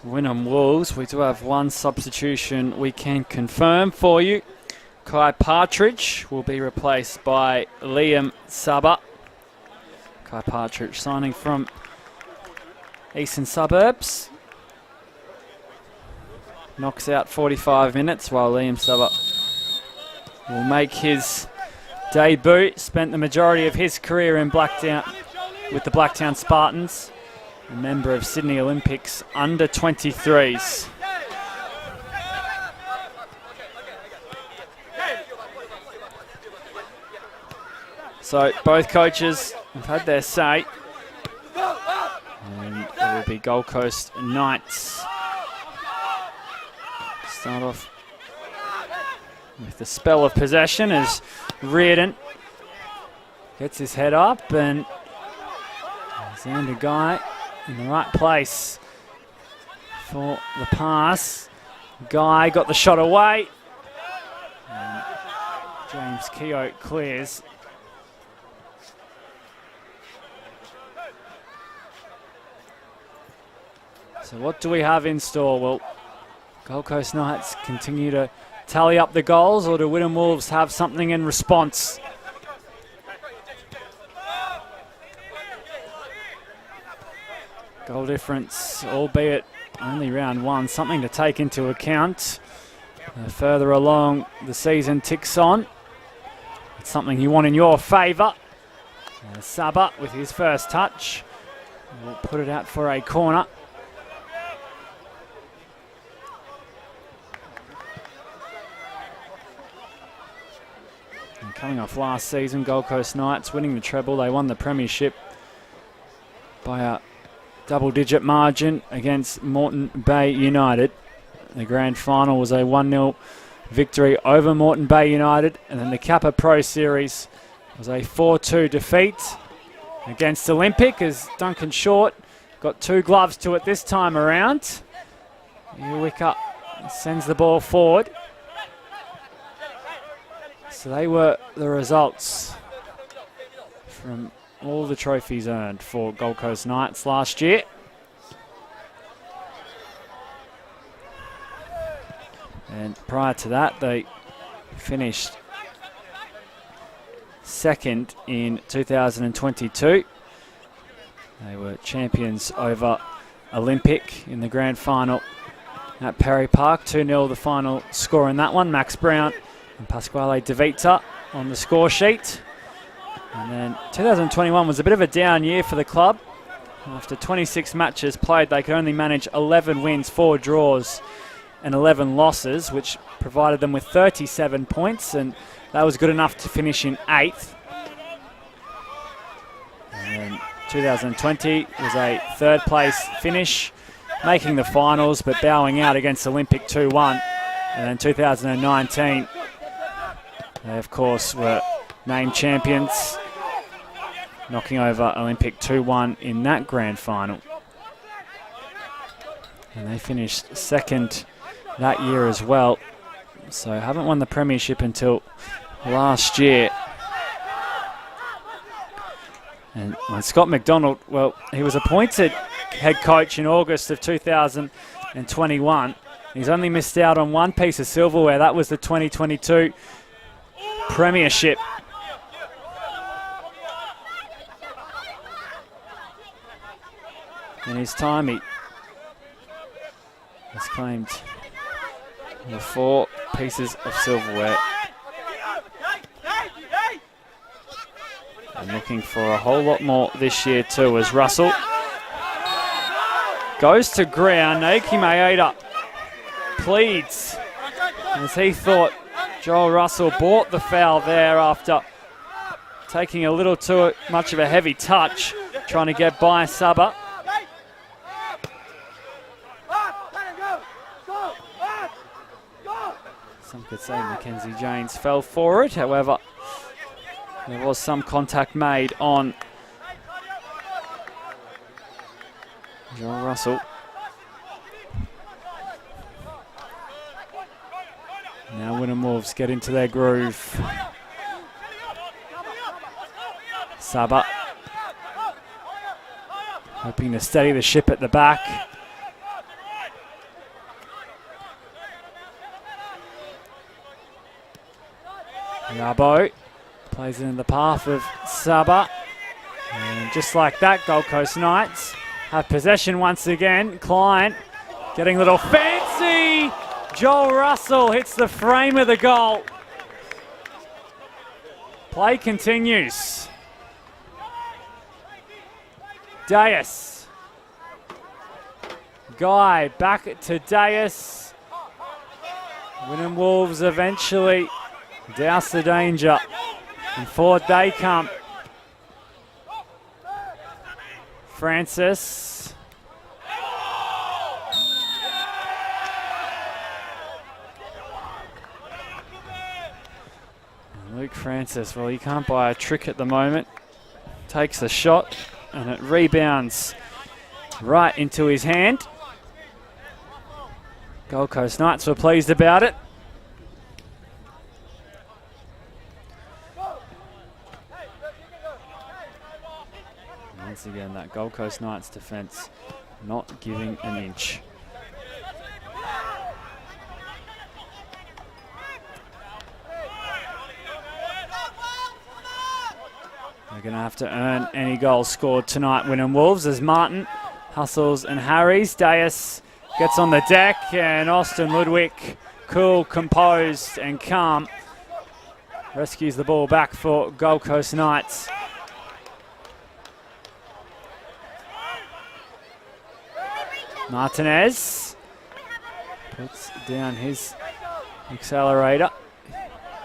Wynnum Wolves. We do have one substitution we can confirm for you. Kai Partridge will be replaced by Liam Saba. Kai Partridge signing from Eastern Suburbs. Knocks out 45 minutes while Liam Saba will make his debut. Spent the majority of his career in Blacktown with the Blacktown Spartans. A member of Sydney Olympics under 23s. So both coaches have had their say. And it will be Gold Coast Knights. Start off with the spell of possession as Reardon gets his head up, and Xander Guy in the right place for the pass. Guy got the shot away. And James Keogh clears. So what do we have in store? Well, Gold Coast Knights continue to tally up the goals, or do Wynnum Wolves have something in response? Goal difference, albeit only round one, something to take into account. Further along the season ticks on. It's something you want in your favour. Saba with his first touch will put it out for a corner. And coming off last season, Gold Coast Knights winning the treble. They won the premiership by a double-digit margin against Moreton Bay United. The grand final was a 1-0 victory over Moreton Bay United, and then the Kappa Pro Series was a 4-2 defeat against Olympic as Duncan Short got 2 gloves to it this time around. Wicker sends the ball forward. So they were the results from all the trophies earned for Gold Coast Knights last year. And prior to that, they finished second in 2022. They were champions over Olympic in the grand final at Perry Park. 2-0 the final score in that one. Max Brown and Pasquale De Vita on the score sheet. And then 2021 was a bit of a down year for the club. After 26 matches played, they could only manage 11 wins, 4 draws and 11 losses, which provided them with 37 points, and that was good enough to finish in 8th. And then 2020 was a 3rd place finish, making the finals but bowing out against Olympic 2-1. And then 2019, they of course were named champions, knocking over Olympic 2-1 in that grand final. And they finished second that year as well. So haven't won the premiership until last year. And Scott McDonald, well, he was appointed head coach in August of 2021. He's only missed out on one piece of silverware. That was the 2022 premiership. In his time, he has claimed the 4 pieces of silverware. And looking for a whole lot more this year too, as Russell goes to ground. Naoki Maeda pleads as he thought Joel Russell bought the foul there after taking a little too much of a heavy touch, trying to get by Saba. Some could say Mackenzie Janes fell for it, however, there was some contact made on Joel Russell. Now Wynnum Wolves get into their groove. Saba hoping to steady the ship at the back. Yabo plays it in the path of Saba. And just like that, Gold Coast Knights have possession once again. Klein getting a little fancy. Joel Russell hits the frame of the goal. Play continues. Deus. Guy back to Deus. Wynnum Wolves eventually douse the danger. And forward they come. Francis. Luke Francis, well, he can't buy a trick at the moment. Takes the shot and it rebounds right into his hand. Gold Coast Knights were pleased about it. Once again, that Gold Coast Knights defence not giving an inch. They're going to have to earn any goals scored tonight, Wynnum Wolves, as Martin hustles and harries. Deus gets on the deck and Austin Ludwig, cool, composed and calm, rescues the ball back for Gold Coast Knights. Martinez puts down his accelerator.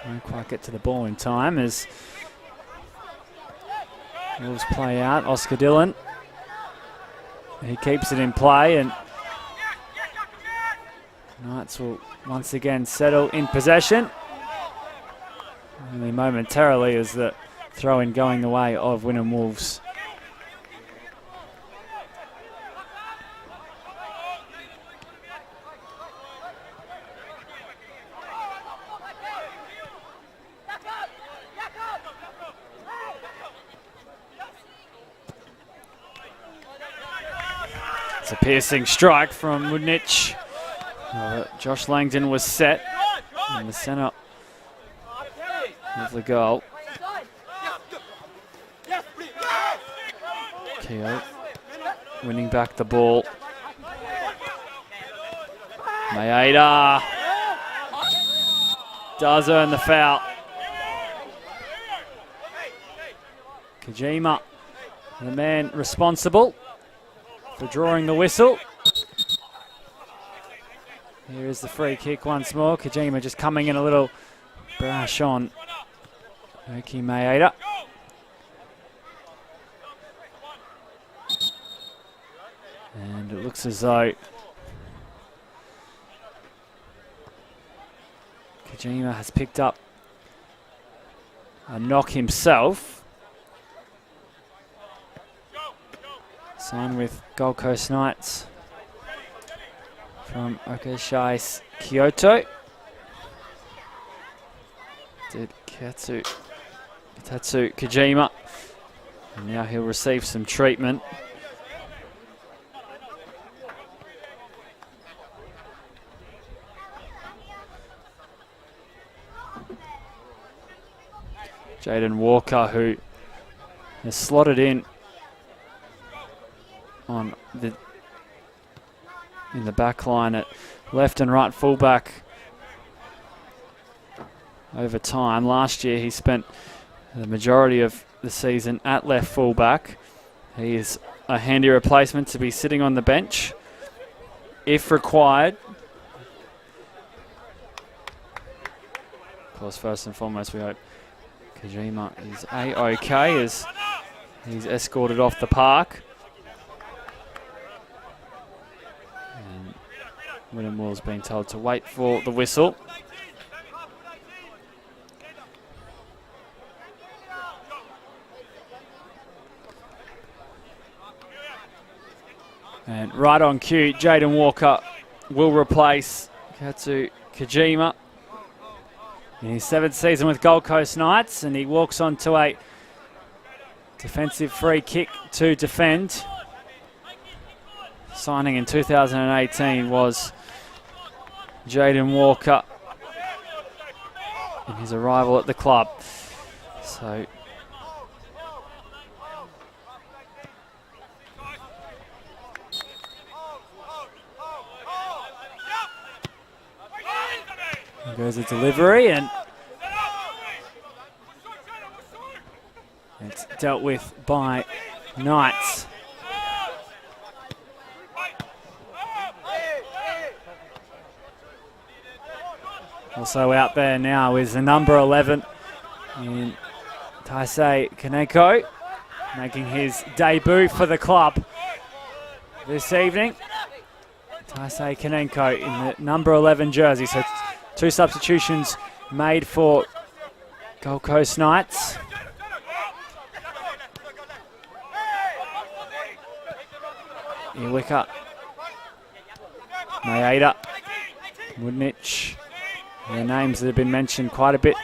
Won't quite get to the ball in time as Wolves play out. Oscar Dillon, he keeps it in play and Knights will once again settle in possession. Only momentarily as the throw-in going the way of Wynnum Wolves. It's a piercing strike from Woodnich. Josh Langdon was set in the centre of the goal. Keogh winning back the ball. Maeda does earn the foul. Kojima, the man responsible for drawing the whistle. Here is the free kick once more. Kojima just coming in a little brash on Oki Maeda. And it looks as though Kojima has picked up a knock himself. Signed with Gold Coast Knights from Okashai Kyoto. Did Itatsu Kojima. And now he'll receive some treatment. Jaden Walker, who has slotted in in the back line at left and right fullback over time. Last year he spent the majority of the season at left fullback. He is a handy replacement to be sitting on the bench if required. Of course, first and foremost, we hope Kojima is A-OK as he's escorted off the park. Wynnum Wolves being told to wait for the whistle. And right on cue, Jaden Walker will replace Katsu Kojima in his 7th season with Gold Coast Knights, and he walks on to a defensive free kick to defend. signing in 2018 was Jaden Walker in his arrival at the club. So here goes the delivery, and it's dealt with by Knights. Also out there now is the number 11 in Taisei Kaneko, making his debut for the club this evening. Taisei Kaneko in the number 11 jersey. So 2 substitutions made for Gold Coast Knights. Iwika, Maeda, Woodnich. Their names that have been mentioned quite a bit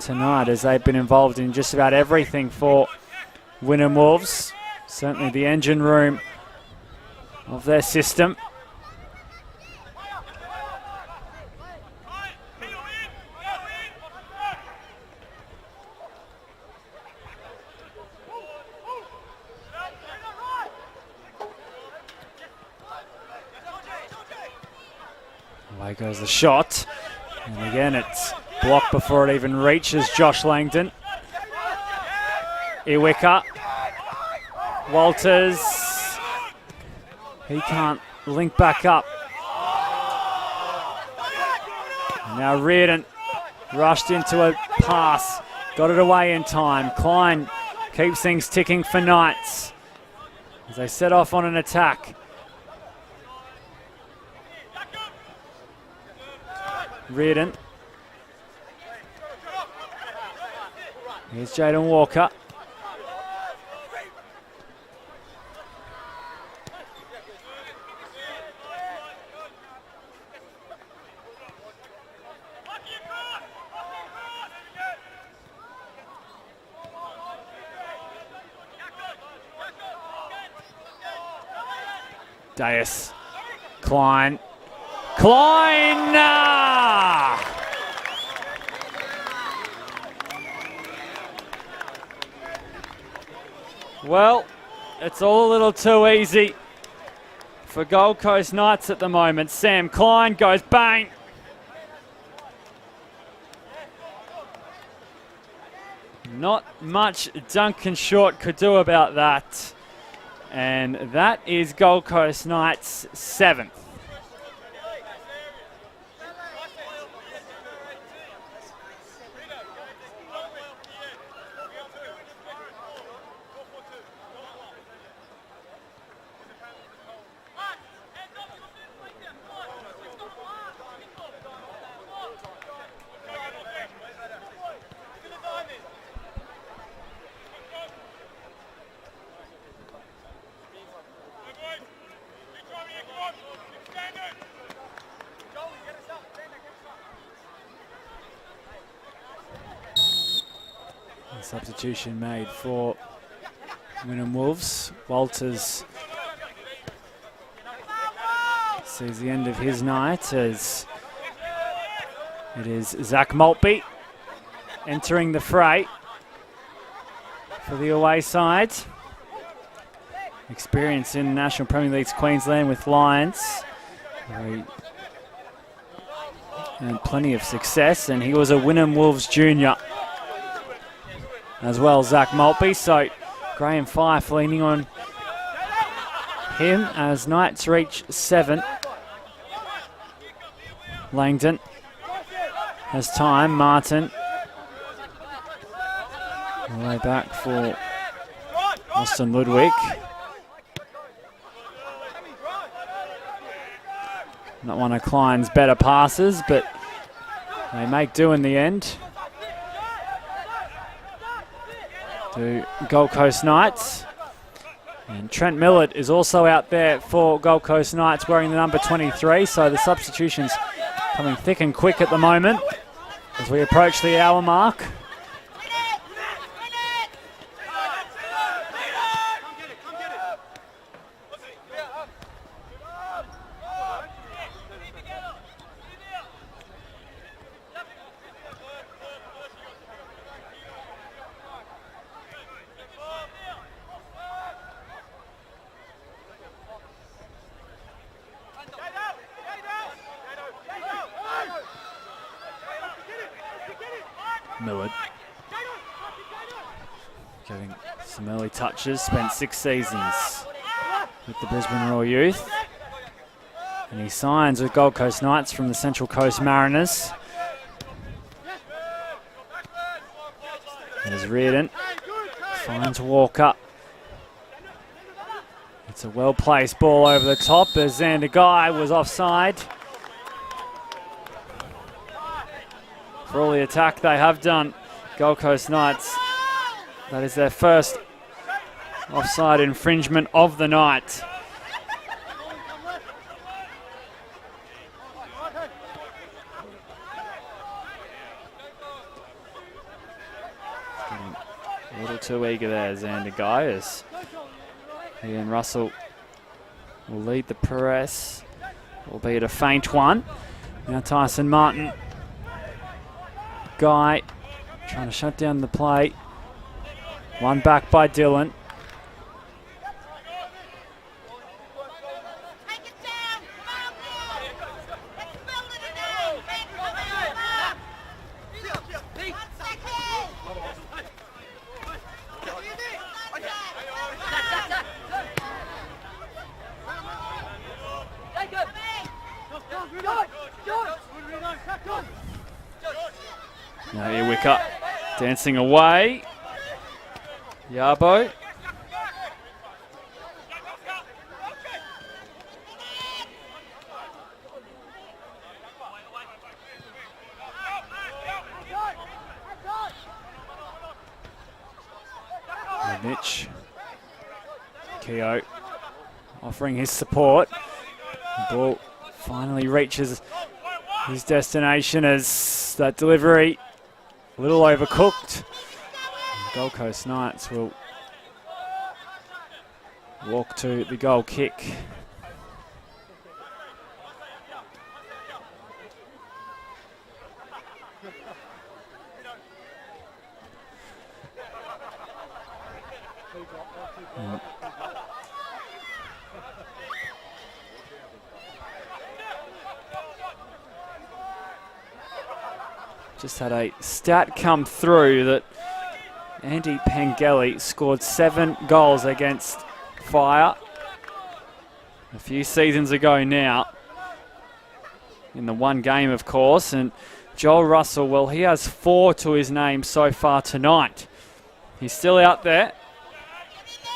tonight, as they've been involved in just about everything for Wynnum Wolves. Certainly the engine room of their system. Away goes the shot. And again, it's blocked before it even reaches Josh Langdon. Iwika. Walters. He can't link back up. And now Reardon rushed into a pass. Got it away in time. Klein keeps things ticking for Knights as they set off on an attack. Reardon. Here's Jaden Walker. Dias. Klein. Klein! Well, it's all a little too easy for Gold Coast Knights at the moment. Sam Klein goes bang. Not much Duncan Short could do about that. And that is Gold Coast Knights' 7th. Substitution made for Wynnum Wolves. Walters sees the end of his night as it is Zach Maltby entering the fray for the away side. Experience in National Premier League's Queensland with Lions. And plenty of success, and he was a Wynnum Wolves junior as well, Zach Maltby. So Graham Fife leaning on him as Knights reach 7. Langdon has time. Martin all the way back for Austin Ludwig. Not one of Klein's better passes, but they make do in the end. To Gold Coast Knights. And Trent Millett is also out there for Gold Coast Knights wearing the number 23, so the substitutions coming thick and quick at the moment as we approach the hour mark. Millard. Getting some early touches, spent 6 seasons with the Brisbane Royal Youth. And he signs with Gold Coast Knights from the Central Coast Mariners. There's Reardon, finds Walker. It's a well-placed ball over the top as Xander Guy was offside. For all the attack they have done, Gold Coast Knights, that is their first offside infringement of the night. Getting a little too eager there, Xander Guy, as Ian Russell will lead the press, albeit a faint one. Now Tyson Martin. Guy trying to shut down the play. One back by Dylan. Now here Wicker dancing away. Yabo. Mitch. Keogh offering his support. The ball finally reaches his destination as that delivery a little overcooked. Gold Coast Knights will walk to the goal kick. Just had a stat come through that Andy Pengelly scored 7 goals against Fire a few seasons ago now. In the one game, of course. And Joel Russell, well, he has 4 to his name so far tonight. He's still out there.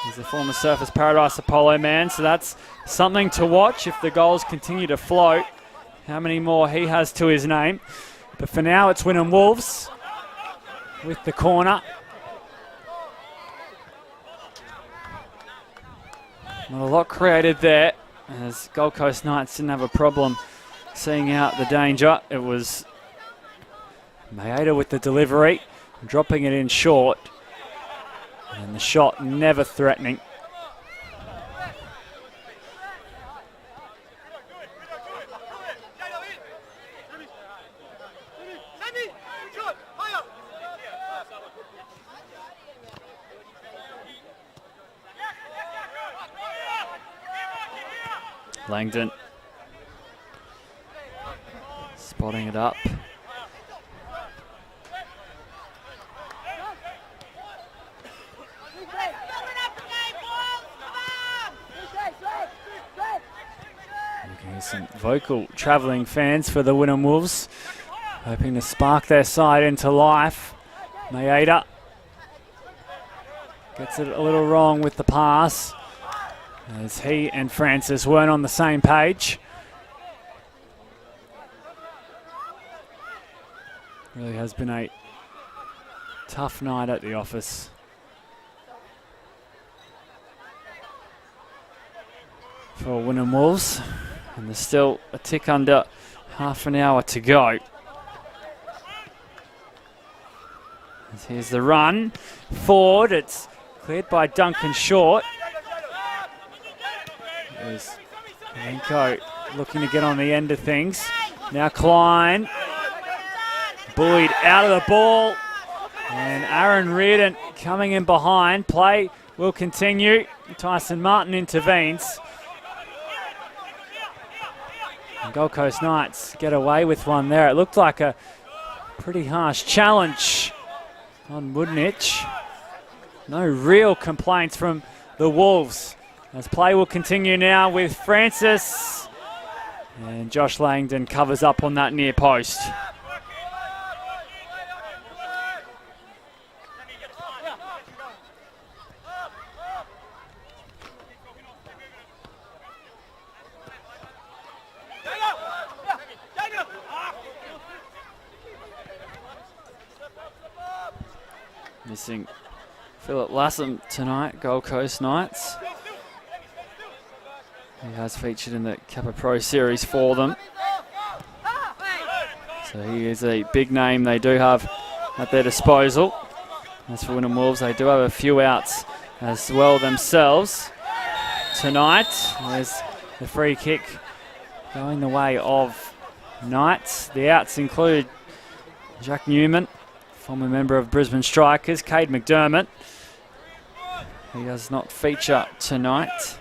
He's a former Surfers Paradise Apollo man, so that's something to watch if the goals continue to float. How many more he has to his name. But for now, it's Wynnum Wolves with the corner. Not a lot created there, as Gold Coast Knights didn't have a problem seeing out the danger. It was Maeda with the delivery, dropping it in short. And the shot never threatening. Langdon spotting it up. You can hear some vocal travelling fans for the Wynnum Wolves, hoping to spark their side into life. Maeda gets it a little wrong with the pass, as he and Francis weren't on the same page. Really has been a tough night at the office. For Wynnum Wolves, and there's still a tick under half an hour to go. As here's the run forward, it's cleared by Duncan Short. There's Lenko looking to get on the end of things. Now Klein, bullied out of the ball. And Aaron Reardon coming in behind. Play will continue. Tyson Martin intervenes. And Gold Coast Knights get away with one there. It looked like a Pretty harsh challenge on Woodnich. No real complaints from the Wolves. As play will continue now with Francis. And Josh Langdon covers up on that near post. Missing Philip Lassam tonight, Gold Coast Knights. He has featured in the Kappa Pro Series for them. So he is a big name they do have at their disposal. As for Wynnum Wolves, they do have a few outs as well themselves tonight. There's the free kick going the way of Knights. The outs include Jack Newman, former member of Brisbane Strikers, Cade McDermott. He does not feature tonight.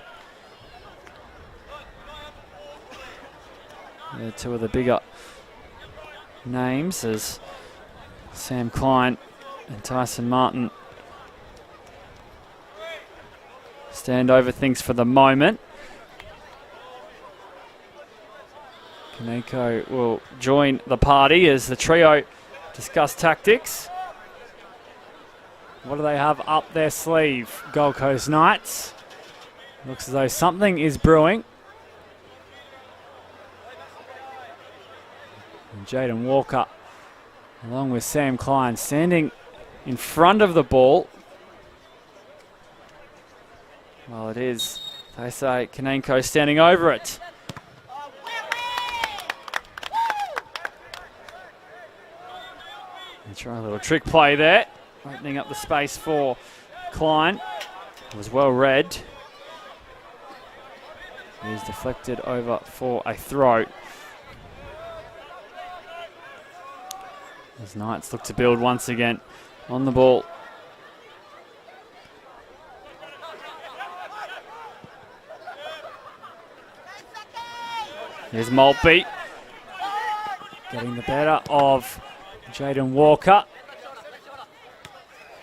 They're two of the bigger names as Sam Klein and Tyson Martin stand over things for the moment. Kaneko will join the party as the trio discuss tactics. What do they have up their sleeve? Gold Coast Knights. Looks as though something is brewing. And Jaden Walker, along with Sam Klein, standing in front of the ball. Well, it is, they say, Kaneko standing over it. And try a little trick play there, opening up the space for Klein. It was well read. It is deflected over for a throw. As Knights look to build once again on the ball. Here's Maltby getting the better of Jaden Walker.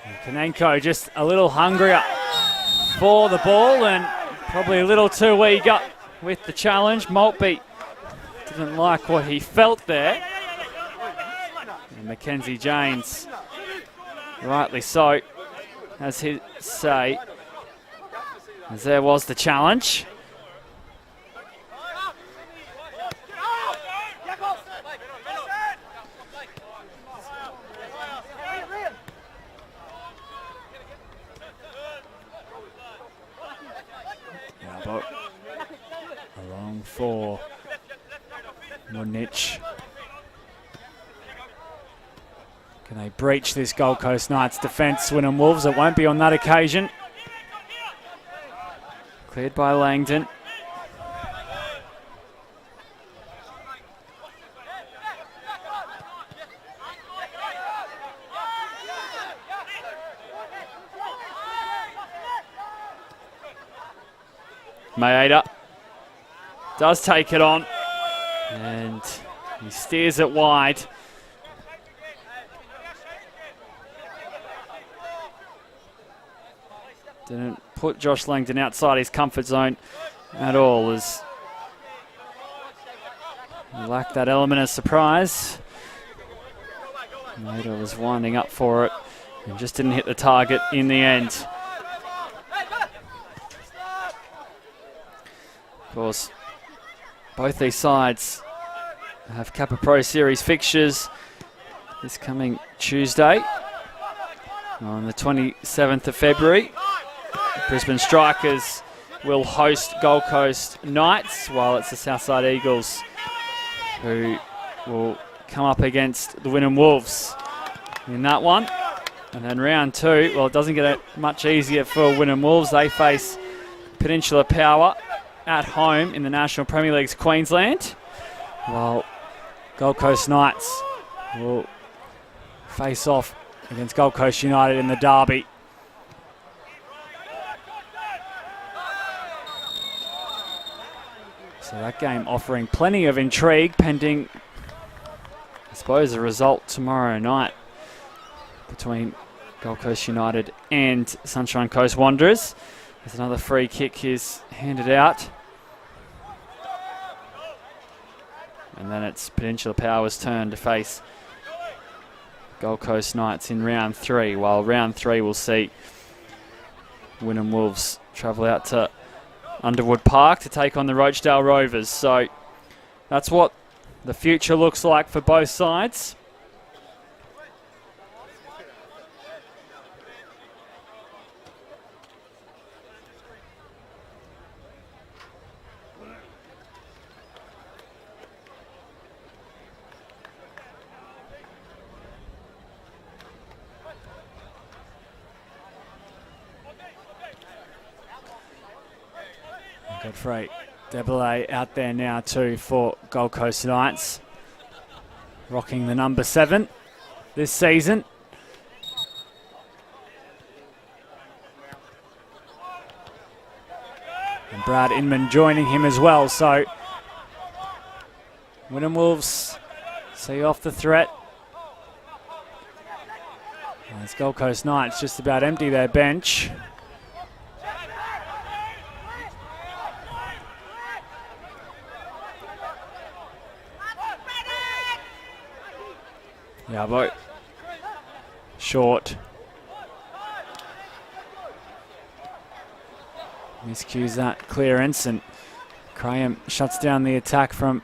And Kaneko just a little hungrier for the ball and probably a little too eager with the challenge. Maltby didn't like what he felt there. And Mackenzie James, rightly so, has his say, as there was the challenge. Along for Munich. Can they breach this Gold Coast Knights defence? Wynnum Wolves, it won't be on that occasion. Cleared by Langdon. Maeda does take it on and he steers it wide. Didn't put Josh Langdon outside his comfort zone at all, as he lacked that element of surprise. Maeda was winding up for it and just didn't hit the target in the end. Of course, both these sides have Kappa Pro Series fixtures this coming Tuesday on the 27th of February. Brisbane Strikers will host Gold Coast Knights, while it's the Southside Eagles who will come up against the Wynnum Wolves in that one. And then round two, well, it doesn't get it much easier for Wynnum Wolves. They face Peninsula Power at home in the National Premier League's Queensland, while Gold Coast Knights will face off against Gold Coast United in the derby. So that game offering plenty of intrigue pending suppose a result tomorrow night between Gold Coast United and Sunshine Coast Wanderers. There's another free kick is handed out. And then it's Peninsula Power's turn to face Gold Coast Knights in round 3, while round 3 will see Wynnum Wolves travel out to Underwood Park to take on the Rochedale Rovers. So that's what the future looks like for both sides. Godfrey Debelay out there now too for Gold Coast Knights, rocking the number 7 this season. And Brad Inman joining him as well, so Wynnum Wolves see off the threat. As Gold Coast Knights just about empty their bench. Yabo. Short. Miscues that clearance, and Graham shuts down the attack from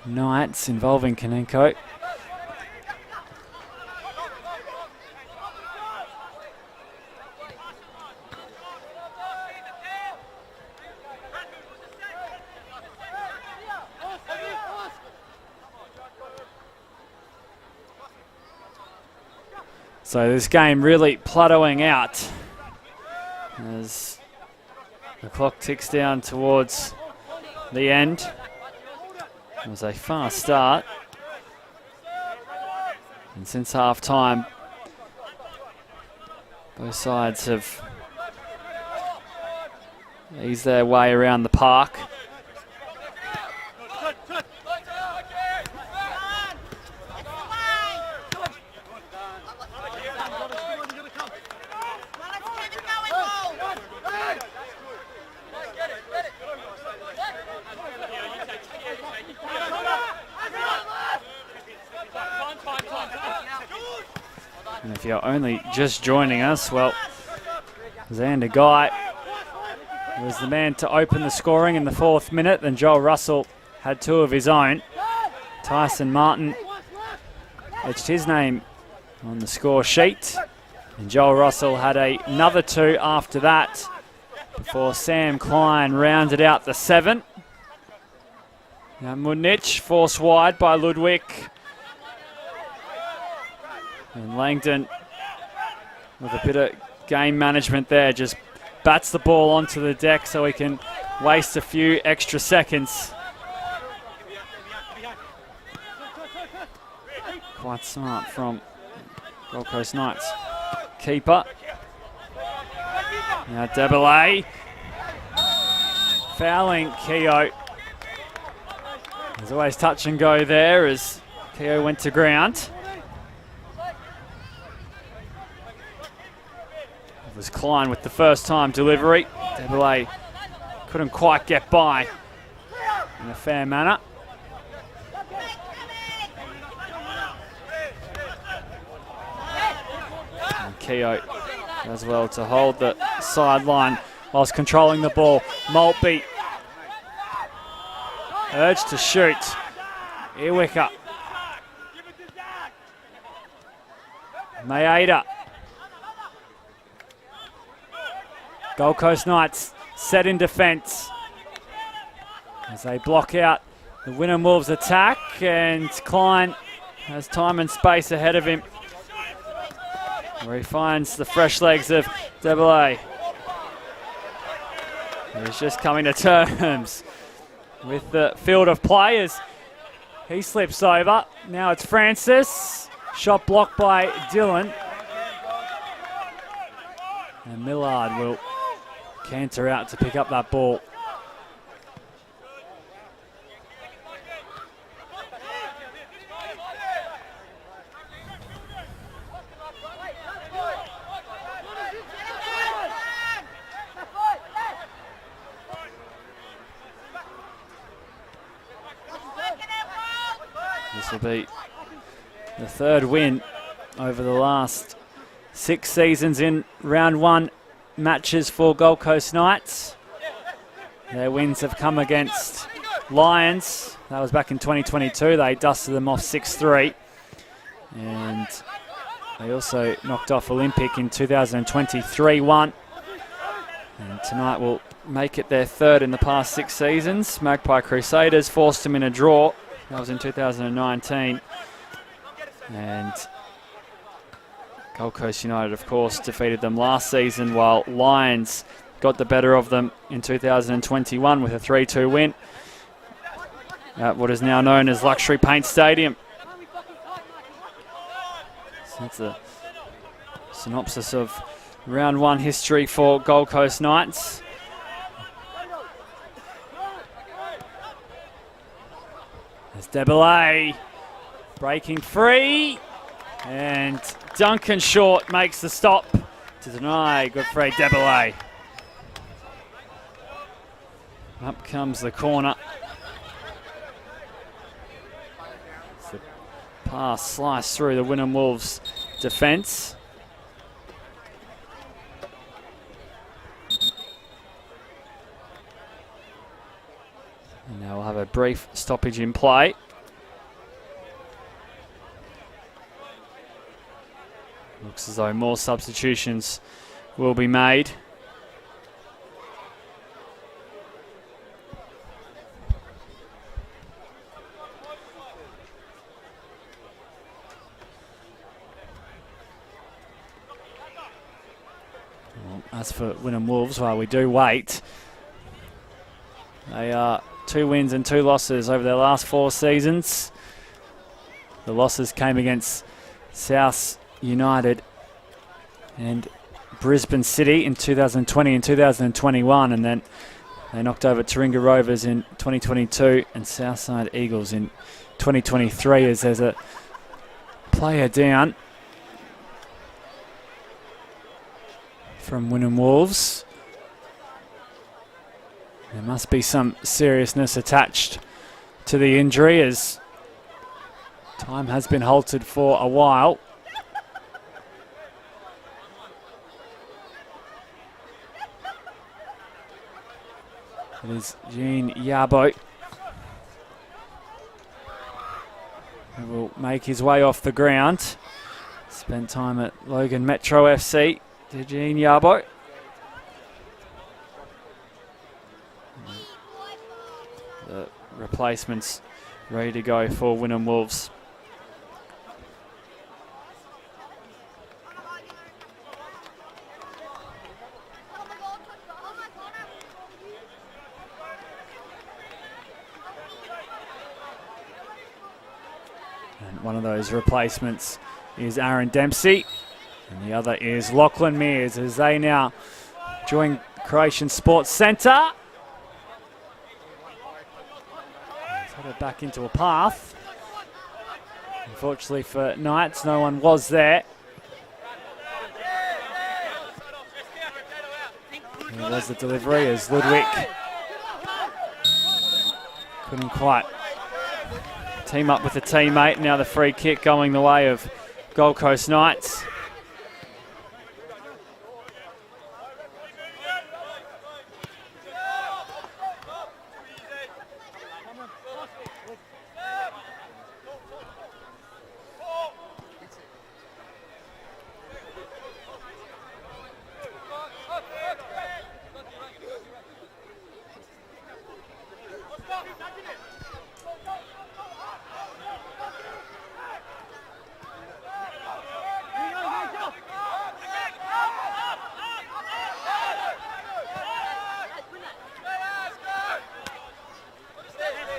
Knights involving Kanenko. So this game really plateauing out as the clock ticks down towards the end. It was a fast start, and since half time both sides have eased their way around the park. And if you're only just joining us, well, Xander Guy was the man to open the scoring in the 4th minute. Then Joel Russell had 2 of his own. Tyson Martin etched his name on the score sheet. And Joel Russell had another 2 after that before Sam Klein rounded out the 7. Now Mudnich forced wide by Ludwig. And Langdon, with a bit of game management there, just bats the ball onto the deck so he can waste a few extra seconds. Quite smart from Gold Coast Knights. Keeper. Now Debelay. Fouling Keogh. There's always touch and go there as Keogh went to ground. It was Klein with the first time delivery. Debelay couldn't quite get by in a fair manner. And Keogh does well to hold the sideline whilst controlling the ball. Maltby urged to shoot. Earwicker. Maeda. Gold Coast Knights set in defence as they block out the Wynnum Wolves attack, and Klein has time and space ahead of him where he finds the fresh legs of Debelay. He's just coming to terms with the field of players. He slips over. Now it's Francis. Shot blocked by Dillon. And Millard will canter out to pick up that ball. This will be the third win over the last 6 seasons in round 1 matches for Gold Coast Knights. Their wins have come against Lions. That was back in 2022. They dusted them off 6-3. And they also knocked off Olympic in 2020 3-1. And tonight will make it their third in the past 6 seasons. Magpie Crusaders forced them in a draw. That was in 2019. And Gold Coast United, of course, defeated them last season, while Lions got the better of them in 2021 with a 3-2 win at what is now known as Luxury Paint Stadium. So that's a synopsis of round 1 history for Gold Coast Knights. There's Debelay breaking free, and Duncan Short makes the stop to deny Godfrey Debelay. Up comes the corner. It's the pass sliced through the Wynnum Wolves defence. And now we'll have a brief stoppage in play. Looks as though more substitutions will be made. Well, as for Wynnum Wolves, while we do wait, they are 2 wins and 2 losses over their last 4 seasons. The losses came against South United and Brisbane City in 2020 and 2021, and then they knocked over Taringa Rovers in 2022 and Southside Eagles in 2023, as there's a player down from Wynnum Wolves. There must be some seriousness attached to the injury, as time has been halted for a while. It is Jean Yabo who will make his way off the ground. Spent time at Logan Metro FC. Did Jean Yabo. The replacements ready to go for Wynnum Wolves. And one of those replacements is Aaron Dempsey, and the other is Lachlan Mears, as they now join Croatian Sports Centre. He's headed back into a path. Unfortunately for Knights, no one was there. Here was the delivery as Ludwig couldn't quite team up with a teammate. Now the free kick going the way of Gold Coast Knights.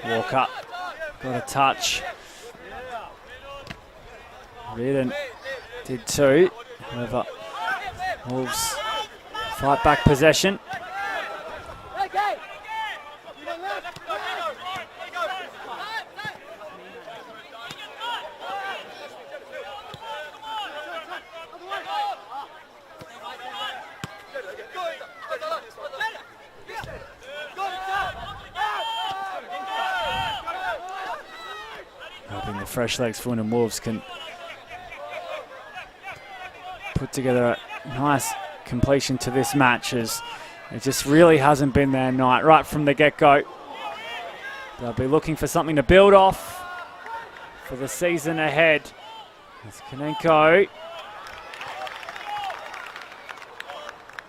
Walker got a touch. Reardon did too. However, Wolves fight back possession. Hoping the fresh legs for Wynnum Wolves can put together a nice completion to this match, as it just really hasn't been their night right from the get-go. They'll be looking for something to build off for the season ahead. As Konenko,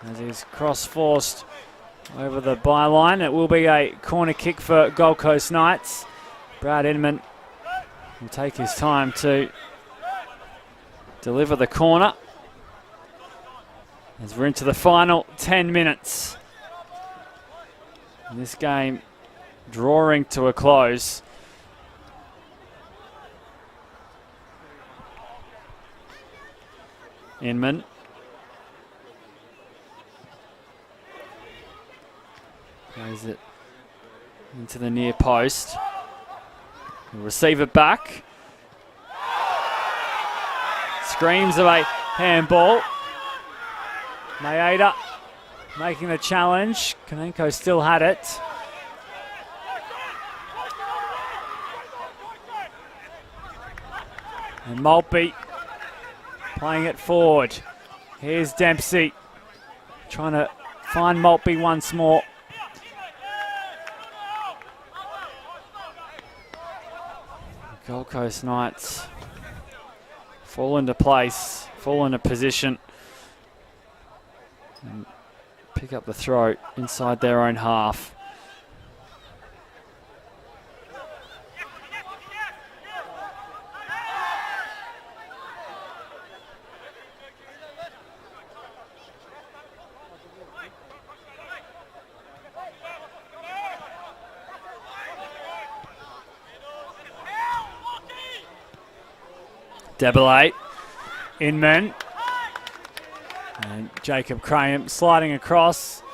as he's cross-forced over the byline. It will be a corner kick for Gold Coast Knights. Brad Inman will take his time to deliver the corner as we're into the final 10 minutes. And this game drawing to a close. Inman. Plays it into the near post. He'll receive it back. Screams of a handball. Maeda making the challenge. Konenko still had it. And Maltby playing it forward. Here's Dempsey trying to find Maltby once more. Gold Coast Knights fall into place, fall into position, and pick up the throw inside their own half. Debelay, Inman, and Jacob Graham sliding across.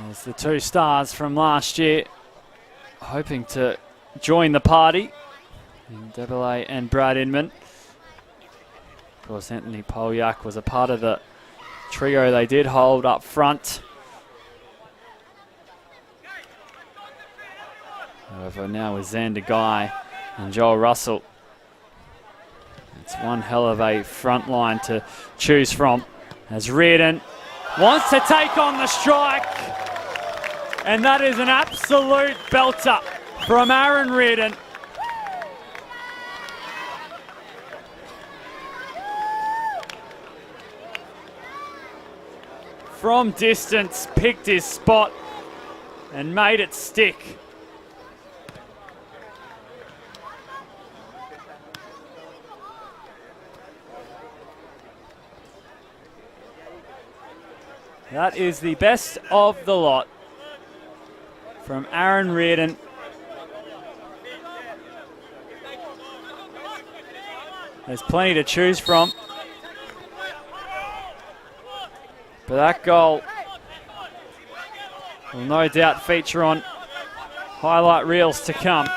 There's the two stars from last year hoping to join the party. Debelay and Brad Inman. Of course, Anthony Polyak was a part of the trio they did hold up front. However, now with Xander Guy and Joel Russell, it's one hell of a front line to choose from, as Reardon wants to take on the strike. And that is an absolute belter from Aaron Reardon. From distance, picked his spot and made it stick. That is the best of the lot from Aaron Reardon. There's plenty to choose from, but that goal will no doubt feature on highlight reels to come.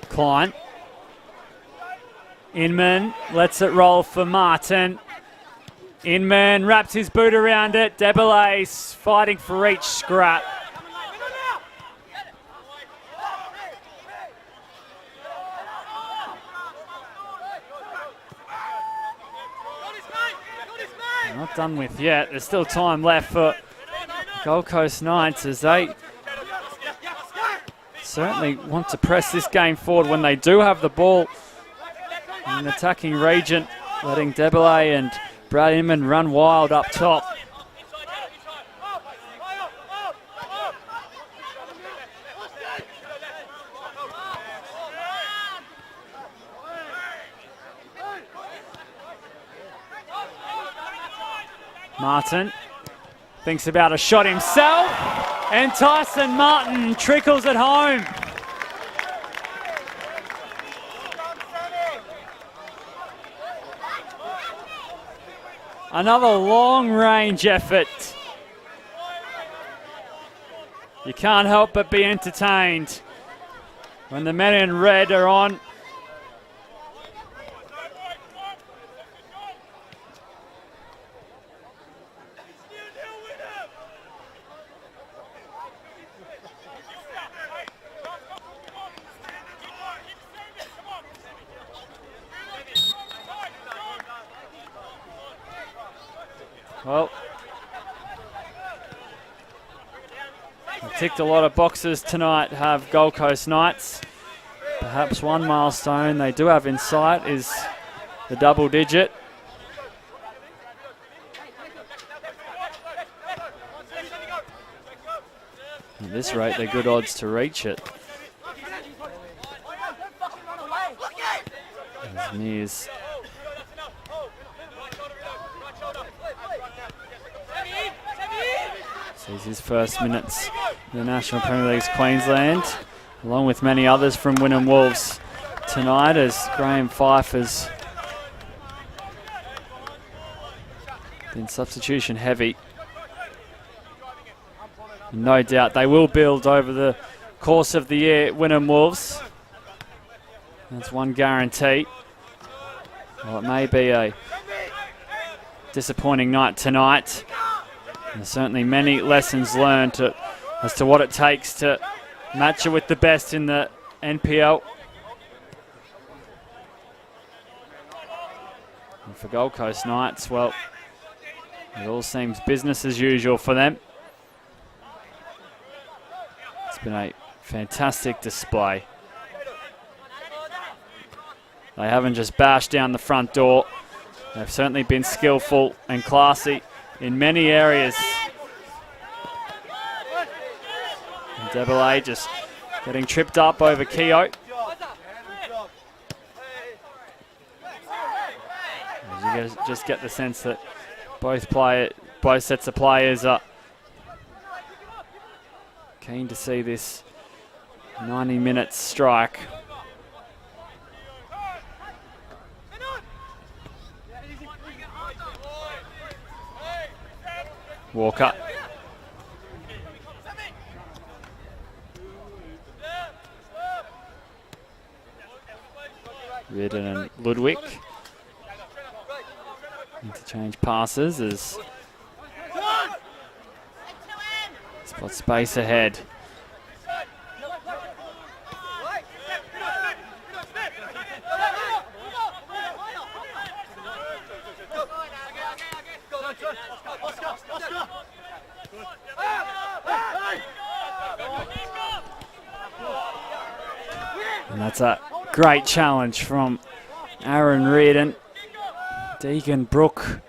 Klein. Inman lets it roll for Martin. Inman wraps his boot around it. Debelay fighting for each scrap. Not done with yet. There's still time left for Gold Coast Knights, as they certainly want to press this game forward when they do have the ball in an attacking region, letting Debelay and Brad Inman run wild up top. Martin thinks about a shot himself, and Tyson Martin trickles it home. Another long-range effort. You can't help but be entertained when the men in red are on Well, they've ticked a lot of boxes tonight, have Gold Coast Knights. Perhaps one milestone they do have in sight is the double digit. At this rate, they're good odds to reach it. As Mears sees his first minutes in the National Premier League's Queensland, along with many others from Wynnum Wolves tonight, as Graham Fife has been substitution heavy. No doubt they will build over the course of the year, Wynnum Wolves. That's one guarantee. Well, it may be a disappointing night tonight. There's certainly many lessons learned as to what it takes to match it with the best in the NPL. And for Gold Coast Knights, well, it all seems business as usual for them. It's been a fantastic display. They haven't just bashed down the front door. They've certainly been skillful and classy in many areas. And Debele just getting tripped up over Keogh. You just get the sense that both sets of players are keen to see this 90-minute strike. Walker. Reardon and Ludwig. Interchange passes as spot space ahead. And that's a great challenge from Aaron Reardon. Deegan Brook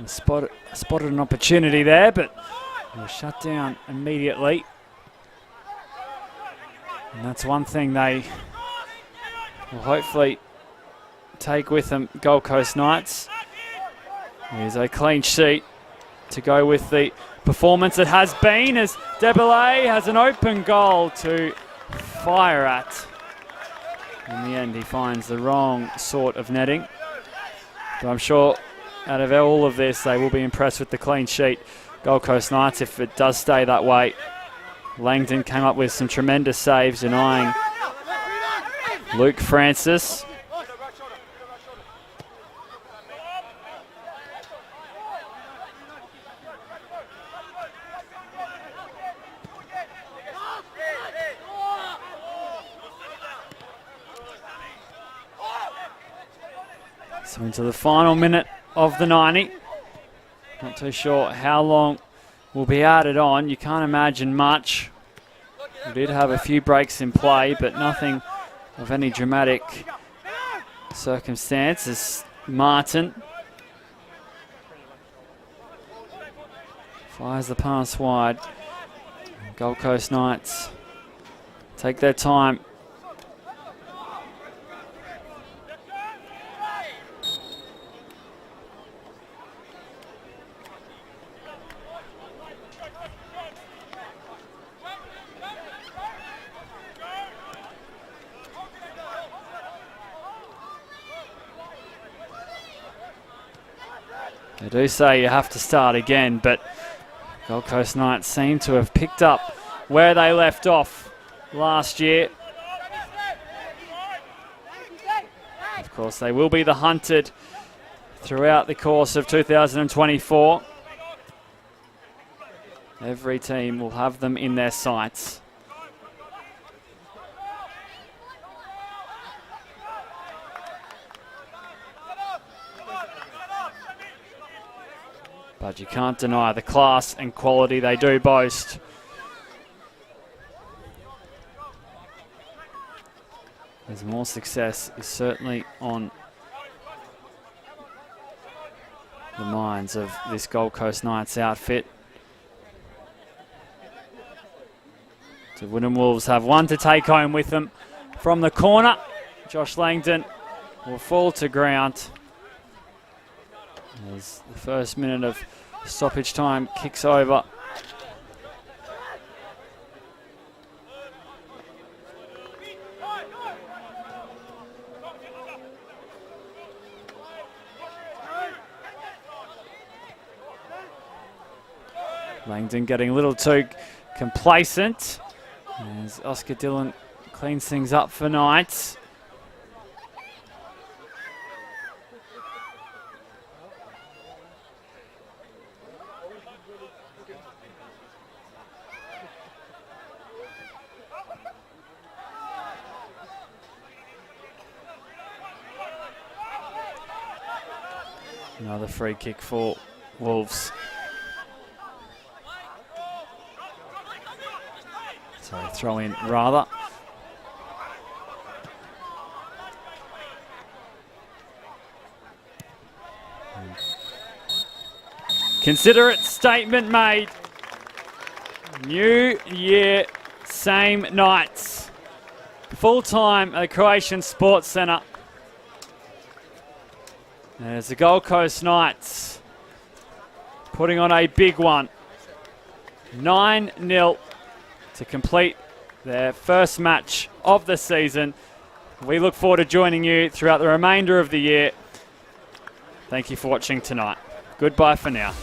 spotted an opportunity there, but they were shut down immediately. And that's one thing they will hopefully take with them, Gold Coast Knights. Here's a clean sheet to go with the performance it has been, as Debele has an open goal to fire at. In the end, he finds the wrong sort of netting. But I'm sure out of all of this, they will be impressed with the clean sheet. Gold Coast Knights, if it does stay that way. Langdon came up with some tremendous saves, denying Luke Francis. So into the final minute of the 90. Not too sure how long will be added on. You can't imagine much. We did have a few breaks in play, but nothing of any dramatic circumstances. Martin fires the pass wide. Gold Coast Knights take their time. They do say you have to start again, but Gold Coast Knights seem to have picked up where they left off last year. Of course, they will be the hunted throughout the course of 2024. Every team will have them in their sights. but you can't deny the class and quality they do boast. There's more success is certainly on the minds of this Gold Coast Knights outfit. The Wynnum Wolves have one to take home with them from the corner. Josh Langdon will fall to ground as the first minute of stoppage time kicks over. Langdon getting a little too complacent as Oscar Dillon cleans things up for Knights. Another free kick for Wolves. So throw in rather. Considerate statement made. New year, same Knights. Full time at the Croatian Sports Centre. There's the Gold Coast Knights putting on a big one. 9-0 to complete their first match of the season. We look forward to joining you throughout the remainder of the year. Thank you for watching tonight. Goodbye for now.